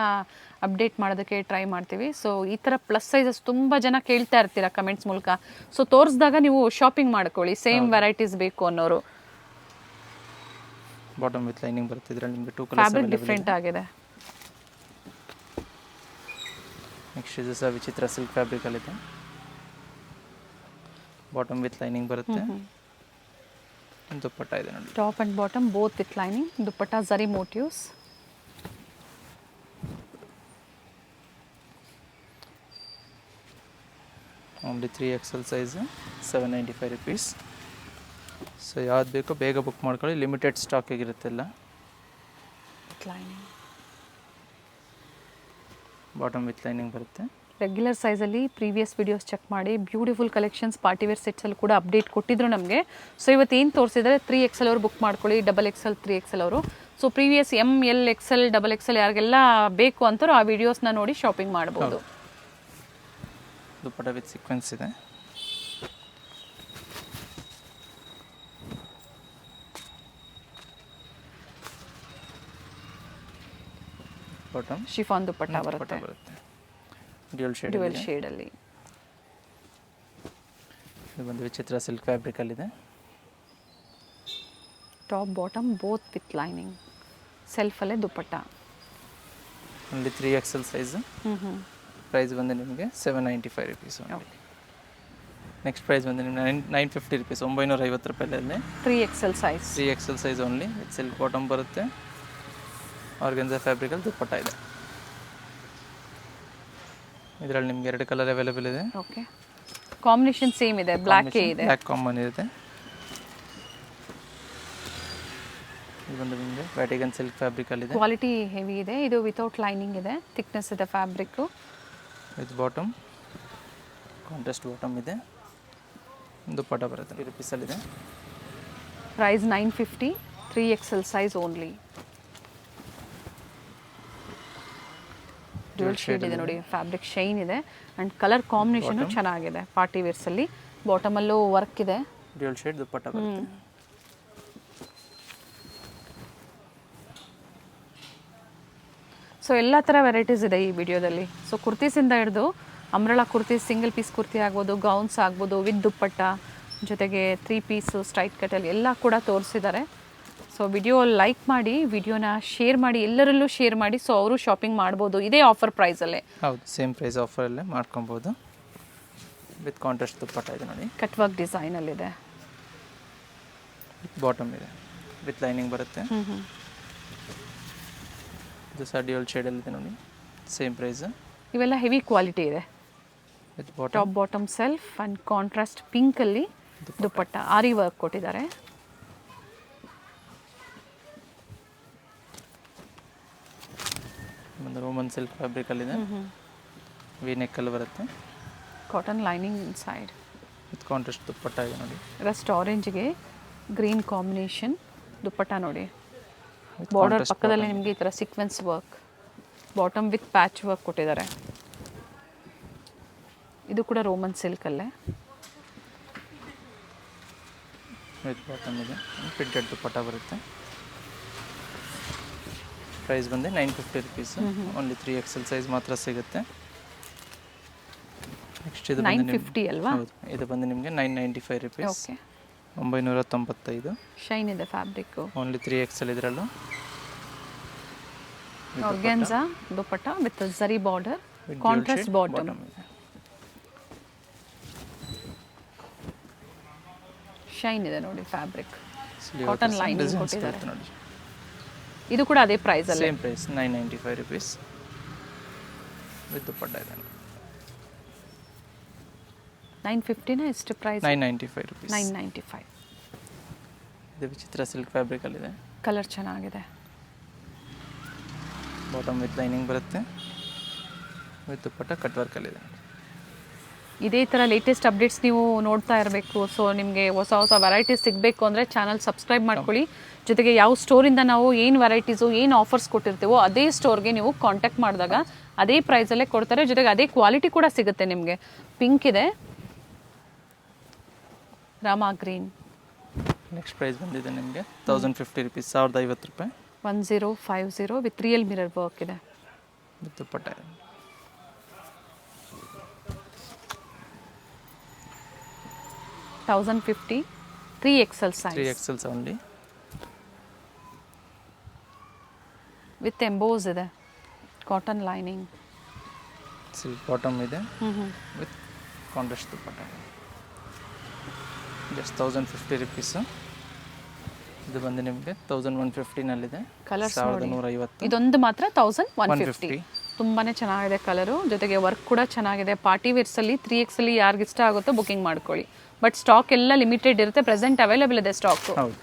ಅಪ್ಡೇಟ್ ಮಾಡೋದಕ್ಕೆ ಟ್ರೈ ಮಾಡ್ತೀವಿ. ಸೊ ಈ ಥರ ಪ್ಲಸ್ ಸೈಜಸ್ ತುಂಬ ಜನ ಕೇಳ್ತಾ ಇರ್ತೀರಾ ಕಮೆಂಟ್ಸ್ ಮೂಲಕ. ಸೊ ತೋರಿಸಿದಾಗ ನೀವು ಶಾಪಿಂಗ್ ಮಾಡ್ಕೊಳ್ಳಿ, ಸೇಮ್ ವೆರೈಟೀಸ್ ಬೇಕು ಅನ್ನೋರು. ಬಾಟಮ್ ವಿತ್ ಲೈನಿಂಗ್ ಬರುತ್ತೆ. ಇದರಲ್ಲಿ ನಿಮಗೆ 2 ಕಲರ್ಸ್ ಫ್ಯಾಬ್ರಿಕ್ ಡಿಫ್ರೆಂಟ್ ಆಗಿದೆ. ನೆಕ್ಸ್ಟ್ ಇದು ಸಹ ವಿಚಿತ್ರ ಸಿಲ್ಕ್ ಫ್ಯಾಬ್ರಿಕಲ್ಲಿದೆ. ಬಾಟಮ್ ವಿತ್ ಲೈನಿಂಗ್ ಬರುತ್ತೆ. ದುಪ್ಪಟ್ಟ ಇದೆ ನೋಡಿ. Top and bottom both with lining. Dupatta zari motifs. Only 3XL size, 795 rupees. So ಯಾವ್ದು ಬೇಕೋ ಬೇಗ ಬುಕ್ ಮಾಡ್ಕೊಳ್ಳಿ, ಲಿಮಿಟೆಡ್ ಸ್ಟಾಕ್ ಆಗಿರುತ್ತೆಲ್ಲ. ಲೈನಿಂಗ್ ಬಾಟಮ್ ವಿತ್ ಲೈನಿಂಗ್ ಬರುತ್ತೆ. ರೆಗ್ಯುಲರ್ ಸೈಜಲ್ಲಿ ಪ್ರೀವಿಯಸ್ ವಿಡಿಯೋಸ್ ಚೆಕ್ ಮಾಡಿ. ಬ್ಯೂಟಿಫುಲ್ ಕಲೆಕ್ಷನ್ಸ್ ಪಾರ್ಟಿವೇರ್ ಸೆಟ್ಸಲ್ಲಿ ಕೂಡ ಅಪ್ಡೇಟ್ ಕೊಟ್ಟಿದ್ರು ನಮಗೆ. ಸೊ ಇವತ್ತು ಏನು ತೋರಿಸಿದರೆ 3XL ಅವರು ಬುಕ್ ಮಾಡ್ಕೊಳ್ಳಿ, XXL 3XL ಅವರು. So previous ML XL XXL ಯಾರಿಗೆಲ್ಲ ಬೇಕು ಅಂತಾರೋ ಆ ವಿಡಿಯೋಸ್ನ ನೋಡಿ ಶಾಪಿಂಗ್ ಮಾಡ್ಬೋದು. ದುಪ್ಪಟ್ಟ ವಿತ್ ಸೀಕ್ವೆನ್ಸ್ ಇದೆ. ಬಾಟಮ್ ಶಿಫಾನ್ ದುಪ್ಪಟ್ಟ ಬರುತ್ತೆ. ಡ್ಯೂಯಲ್ ಶೇಡಲ್ಲಿ. ಇದು ಬಂದು ವಿಚಿತ್ರ ಸಿಲ್ಕ್ ಫ್ಯಾಬ್ರಿಕಲ್ಲಿದೆ. Top bottom both with lining. ಸೆಲ್ಫಲ್ಲೇ dupatta. Only 3XL size. Price ಬಂದು ನಿಮಗೆ 795 rupees. ನೆಕ್ಸ್ಟ್ ಪ್ರೈಸ್ ಬಂದು ನಿಮಗೆ 950 rupees, 950 ರೂಪಾಯಿಯಲ್ಲಿ 3XL size. 3XL size only with silk bottom ಬರುತ್ತೆ. ಆರ್ಗನ್ಜಾ ಫ್ಯಾಬ್ರಿಕಲ್ಲಿ ದುಪ್ಪಟ್ಟ ಇದೆ. ಇದರಲ್ಲಿ ನಿಮಗೆ 2 ಕಲರ್ ಅವೈಲೇಬಲ್ ಇದೆ. ಓಕೆ, ಕಾಂಬಿನೇಷನ್ ಸೇಮ್ ಇದೆ, ಬ್ಲ್ಯಾಕ್ ಇದೆ. ಬ್ಲ್ಯಾಕ್ ಕಾಮನ್ ಇರುತ್ತೆ. ಇದು ಬಂದು ನಿಮಗೆ ವ್ಯಾಟಿಗನ್ ಸಿಲ್ಕ್ ಫ್ಯಾಬ್ರಿಕಲ್ಲಿ ಇದೆ. ಕ್ವಾಲಿಟಿ ಹೆವಿ ಇದೆ. ಇದು ವಿತೌಟ್ ಲೈನಿಂಗ್ ಇದೆ, ಥಿಕ್ನೆಸ್ ಇದೆ fabric. With bottom contrast bottom ಇದೆ. ದುಪ್ಪಟ್ಟ ಬರುತ್ತೆ. 3 ರೂಪೀಸಲ್ಲಿದೆ. Price 950. 3XL size only. Dual shade ಇದೆ ನೋಡಿ, ಫ್ಯಾಬ್ರಿಕ್ ಶೈನ್ ಇದೆ ಆ್ಯಂಡ್ ಕಲರ್ ಕಾಂಬಿನೇಷನು ಚೆನ್ನಾಗಿದೆ. ಪಾರ್ಟಿ ವೇರ್ಸಲ್ಲಿ ಬಾಟಮಲ್ಲೂ ವರ್ಕ್ ಇದೆ. ಡ್ಯೂಯಲ್ ಶೇಡ್ ದುಪ್ಪಟ್ಟ ಬರುತ್ತೆ. ಸೊ ಎಲ್ಲ ಥರ ವೆರೈಟೀಸ್ ಇದೆ ಈ ವಿಡಿಯೋದಲ್ಲಿ. ಸೊ ಕುರ್ತೀಸಿಂದ ಹಿಡಿದು umbrella kurtis, single piece kurti ಆಗ್ಬೋದು, ಗೌನ್ಸ್ ಆಗ್ಬೋದು ವಿತ್ ದುಪ್ಪಟ್ಟ, ಜೊತೆಗೆ 3 ಪೀಸು ಸ್ಟ್ರೈಟ್ ಕಟಲ್ಲಿ ಎಲ್ಲ ಕೂಡ ತೋರಿಸಿದ್ದಾರೆ. ಸೊ ವಿಡಿಯೋ ಲೈಕ್ ಮಾಡಿ, ವಿಡಿಯೋನ ಶೇರ್ ಮಾಡಿ, ಎಲ್ಲರಲ್ಲೂ ಶೇರ್ ಮಾಡಿ. ಸೊ ಅವರು ಶಾಪಿಂಗ್ ಮಾಡ್ಬೋದು ಇದೇ ಆಫರ್ ಪ್ರೈಸಲ್ಲೇ. ಹೌದು, ಸೇಮ್ ಪ್ರೈಸ್ ಆಫರಲ್ಲೇ ಮಾಡ್ಕೊಬೋದು. ವಿತ್ ಕಾಂಟ್ರಾಸ್ಟ್ ದುಪ್ಪಟ್ಟ ಇದೆ ನೋಡಿ. ಕಟ್ ವರ್ಕ್ ಡಿಸೈನಲ್ಲಿದೆ. ಬಾಟಮ್ ಇದೆ, ವಿತ್ ಲೈನಿಂಗ್ ಬರುತ್ತೆ. ಇದು ಸಹ ಡ್ಯೂಯಲ್ ಶೇಡಲ್ಲಿದೆ ನೋಡಿ, ಸೇಮ್ ಪ್ರೈಸ್. ಇವೆಲ್ಲ ಹೆವಿ ಕ್ವಾಲಿಟಿ ಇದೆ. With bottom, top bottom self and contrast ಪಿಂಕಲ್ಲಿ ದುಪ್ಪಟ್ಟ ಆರಿ ವರ್ಕ್ ಕೊಟ್ಟಿದ್ದಾರೆ. ಒಂದು ರೋಮನ್ ಸಿಲ್ಕ್ ಫ್ಯಾಬ್ರಿಕಲ್ಲಿದೆ. ವಿ ನೆಕ್ಕಲ್ಲಿ ಬರುತ್ತೆ. Cotton lining inside. With contrast dupatta ಇದೆ ನೋಡಿ. ರಸ್ಟ್ ಆರೆಂಜ್ಗೆ ಗ್ರೀನ್ ಕಾಂಬಿನೇಷನ್ ದುಪ್ಪಟ್ಟ ನೋಡಿ. ಬಾರ್ಡರ್ ಪಕ್ಕದಲ್ಲಿ ನಿಮಗೆ ಈ ಥರ sequence work, bottom with patch work ಕೊಟ್ಟಿದ್ದಾರೆ. ಇದು ಕೂಡ ರೋಮನ್ ಸಿಲ್ಕಲ್ಲೇ. ವಿತ್ ಬಾಟಮ್ ಇದೆ, ಪ್ರಿಂಟೆಡ್ ದುಪ್ಪಟ್ಟ ಬರುತ್ತೆ. ಪ್ರೈಸ್ ಬಂದು 950 ರೂಪೀಸ್. ಓನ್ಲಿ 3XL ಸೈಜ್ ಮಾತ್ರ ಸಿಗುತ್ತೆ. ನೆಕ್ಸ್ಟ್ ಇದು 950 ಅಲ್ವಾ? ಹೌದು, ಇದು ಬಂದು ನಿಮಗೆ 995 ರೂಪೀಸ್. ಓಕೆ, 995. ಶೈನ್ ಇದೆ ಫ್ಯಾಬ್ರಿಕ್ಕು. ಓನ್ಲಿ 3XL ಇದರಲ್ಲೂ. Organza dupatta with zari border, contrast bottom. Shine ಇದೆ ನೋಡಿ ಫ್ಯಾಬ್ರಿಕ್, ಕಾಟನ್ ಲೈನಿಂಗ್ ಕೊಟ್ಟಿದ್ದಾರೆ. ನೋಡಿ ಇದು ಕೂಡ ಅದೇ ಪ್ರೈಸ್ ಅಲ್ಲಿ, same price 995 rupees with dupatta ಇದೆ. 950 ಎಷ್ಟು ಪ್ರೈಸ್? 995 rupees. 995. ಇದು ವಿಚಿತ್ರ ಸಿಲ್ಕ್ ಫ್ಯಾಬ್ರಿಕ್ ಅಲ್ಲಿ ಇದೆ. ಕಲರ್ ಚೆನ್ನಾಗಿದೆ. ಬಾಟಮ್ ವಿತ್ ಲೈನಿಂಗ್ ಬರುತ್ತೆ, ವಿತ್ ದುಪಟ್ಟ ಕಟ್ ವರ್ಕ್ ಅಲ್ಲಿ ಇದೆ. ಇದೇ ಥರ ಲೇಟೆಸ್ಟ್ ಅಪ್ಡೇಟ್ಸ್ ನೀವು ನೋಡ್ತಾ ಇರಬೇಕು. ಸೊ ನಿಮಗೆ ಹೊಸ ಹೊಸ ವೆರೈಟೀಸ್ ಸಿಗಬೇಕು ಅಂದರೆ ಚಾನಲ್ ಸಬ್ಸ್ಕ್ರೈಬ್ ಮಾಡ್ಕೊಳ್ಳಿ. ಜೊತೆಗೆ ಯಾವ ಸ್ಟೋರಿಂದ ನಾವು ಏನು ವೆರೈಟೀಸು ಏನು ಆಫರ್ಸ್ ಕೊಟ್ಟಿರ್ತೀವೋ ಅದೇ ಸ್ಟೋರ್ಗೆ ನೀವು ಕಾಂಟ್ಯಾಕ್ಟ್ ಮಾಡಿದಾಗ ಅದೇ ಪ್ರೈಸಲ್ಲೇ ಕೊಡ್ತಾರೆ. ಜೊತೆಗೆ ಅದೇ ಕ್ವಾಲಿಟಿ ಕೂಡ ಸಿಗುತ್ತೆ ನಿಮಗೆ. ಪಿಂಕ್ ಇದೆ, ರಾಮಾ ಗ್ರೀನ್. ನೆಕ್ಸ್ಟ್ ಪ್ರೈಸ್ ಬಂದಿದೆ ನಿಮಗೆ 1050 rupees, 1050 ರೂಪಾಯಿ. 1050 ವಿತ್ ರಿಯಲ್ ಮಿರರ್ ವರ್ಕ್ ಇದೆ, ವಿತ್ ದುಪಟ್ಟ ಇದೆ. 1050 3XL size, 3XL only. With emboss ಇದೆ, ಕಾಟನ್ ಲೈನಿಂಗ್, ಸಿಲ್ಕ್ ಬಾಟಮ್ ಇದೆ with contrast dupatta. Just 1050 rupees. ಇದು ಬಂದು ನಿಮಗೆ 1150ನಲ್ಲಿದೆ. ಕಲರ್ಸ್ 1150. ಇದೊಂದು ಮಾತ್ರ 1150. ತುಂಬಾನೇ ಚೆನ್ನಾಗಿದೆ ಕಲರು, ಜೊತೆಗೆ ವರ್ಕ್ ಕೂಡ ಚೆನ್ನಾಗಿದೆ. ಪಾರ್ಟಿ ವೇರ್ಸಲ್ಲಿ 3XL ಯಾರಿಗೆ ಇಷ್ಟ ಆಗುತ್ತೋ ಬುಕಿಂಗ್ ಮಾಡ್ಕೊಳ್ಳಿ. ಬಟ್ ಸ್ಟಾಕ್ ಎಲ್ಲ ಲಿಮಿಟೆಡ್ ಇರುತ್ತೆ, ಪ್ರೆಸೆಂಟ್ ಅವೈಲೇಬಲ್ ಇದೆ ಸ್ಟಾಕು. ಹೌದು,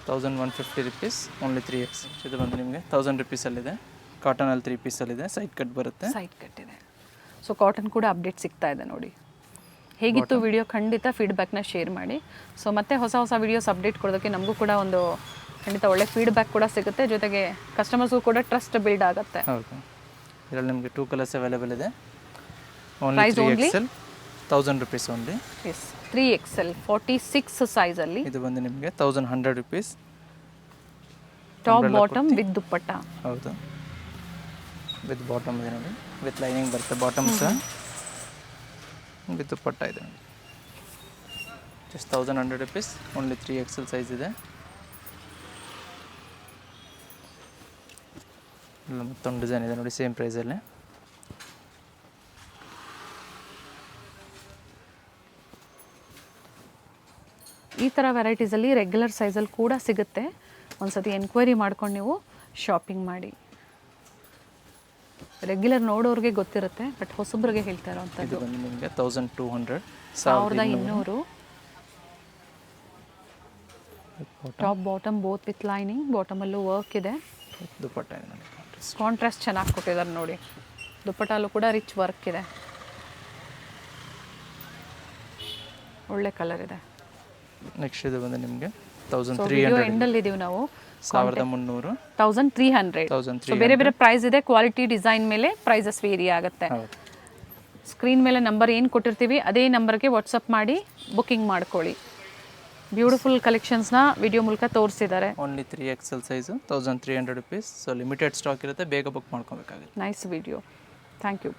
1150 rupees ಓನ್ಲಿ 3X. ಇದು ಬಂದು ನಿಮಗೆ 1000 rupees ಅಲ್ಲಿದೆ. ಕಾಟನಲ್ಲಿ 3 ಪೀಸಲ್ಲಿದೆ, ಸೈಡ್ ಕಟ್ ಬರುತ್ತೆ. ಸೈಡ್ ಕಟ್ ಇದೆ. ಸೊ ಕಾಟನ್ ಕೂಡ ಅಪ್ಡೇಟ್ ಸಿಗ್ತಾ ಇದೆ ನೋಡಿ. ಹೇಗಿತ್ತು ವಿಡಿಯೋ ಖಂಡಿತ ಫೀಡ್ಬ್ಯಾಕ್ನ ಶೇರ್ ಮಾಡಿ. ಸೊ ಮತ್ತೆ ಹೊಸ ಹೊಸ ವಿಡಿಯೋಸ್ ಅಪ್ಡೇಟ್ ಕೊಡೋದಕ್ಕೆ ನಮಗೂ ಕೂಡ ಒಂದು ಖಂಡಿತ ಒಳ್ಳೆ ಫೀಡ್ಬ್ಯಾಕ್ ಕೂಡ ಸಿಗುತ್ತೆ. ಜೊತೆಗೆ ಕಸ್ಟಮರ್ಸ್ಗೂ ಕೂಡ ಟ್ರಸ್ಟ್ ಬಿಲ್ಡ್ ಆಗುತ್ತೆ. ಹೌದು, ಇದರಲ್ಲಿ ನಿಮಗೆ 2 ಕಲರ್ಸ್ ಅವೈಲೇಬಲ್ ಇದೆ. Only 3XL 1000 rupees only. Yes, 3XL 46 ಸೈಜಲ್ಲಿ. ಇದು ಬಂದು ನಿಮಗೆ 1100 rupees. Top bottom with dupatta. ಹೌದು, ವಿತ್ ಬಾಟಮ್ ಇದೆ ನೋಡಿ, ವಿತ್ ಲೈನಿಂಗ್ ಬರುತ್ತೆ ಬಾಟಮ್ ಸಹ, ವಿತ್ ದುಪ್ಪಟ್ಟ ಇದೆ. Just 1100 rupees only 3XL size ಇದೆ. ಇಲ್ಲ ಮತ್ತೊಂದು ಡಿಸೈನ್ ಇದೆ ನೋಡಿ, ಸೇಮ್ ಪ್ರೈಸಲ್ಲೇ. ಈ ಥರ ವೆರೈಟೀಸಲ್ಲಿ ರೆಗ್ಯುಲರ್ ಸೈಜಲ್ಲಿ ಕೂಡ ಸಿಗುತ್ತೆ. ಒಂದ್ಸತಿ ಎನ್ಕ್ವೈರಿ ಮಾಡ್ಕೊಂಡು ನೀವು ಶಾಪಿಂಗ್ ಮಾಡಿ. ರೆಗ್ಯುಲರ್ ನೋಡೋರಿಗೆ ಗೊತ್ತಿರುತ್ತೆ, ಬಟ್ ಹೊಸಬ್ರಿಗೆ ಹೇಳ್ತಾ ಇರೋವಂಥದ್ದು. ಇದು ಬಂದು ನಿಮಗೆ 1200, 1200. Top bottom both with lining, ಬಾಟಮಲ್ಲೂ ವರ್ಕ್ ಇದೆ, ದುಪ್ಪಟ್ಟ ಇದೆ ನೋಡಿ. ಕಾಂಟ್ರಾಸ್ಟ್ ಚೆನ್ನಾಗಿ ಕೊಟ್ಟಿದ್ದಾರೆ ನೋಡಿ. ದುಪ್ಪಟ್ಟಲ್ಲೂ ಕೂಡ ರಿಚ್ ವರ್ಕ್ ಇದೆ, ಒಳ್ಳೆ ಕಲರ್ ಇದೆ. ನೆಕ್ಸ್ಟ್ ಇದು ಬಂದು ನಿಮಗೆ 1300 ಎಂಡಲ್ಲಿ ಇದೀವಿ ನಾವು. 1300, 1300. ಬೇರೆ ಬೇರೆ ಪ್ರೈಸ್ ಇದೆ, ಕ್ವಾಲಿಟಿ ಡಿಸೈನ್ ಮೇಲೆ ಪ್ರೈಸಸ್ ವೇರಿ ಆಗುತ್ತೆ. ಸ್ಕ್ರೀನ್ ಮೇಲೆ ನಂಬರ್ ಏನು ಕೊಟ್ಟಿರ್ತೀವಿ ಅದೇ ನಂಬರ್ಗೆ ವಾಟ್ಸಪ್ ಮಾಡಿ ಬುಕಿಂಗ್ ಮಾಡ್ಕೊಳ್ಳಿ. ಬ್ಯೂಟಿಫುಲ್ ಕಲೆಕ್ಷನ್ಸ್ನ ವಿಡಿಯೋ ಮೂಲಕ ತೋರಿಸಿದ್ದಾರೆ. Only 3XL size 1300 rupees. So limited stock ಇರುತ್ತೆ, ಬೇಗ ಬುಕ್ ಮಾಡ್ಕೋಬೇಕಾಗುತ್ತೆ. Nice video. Thank you.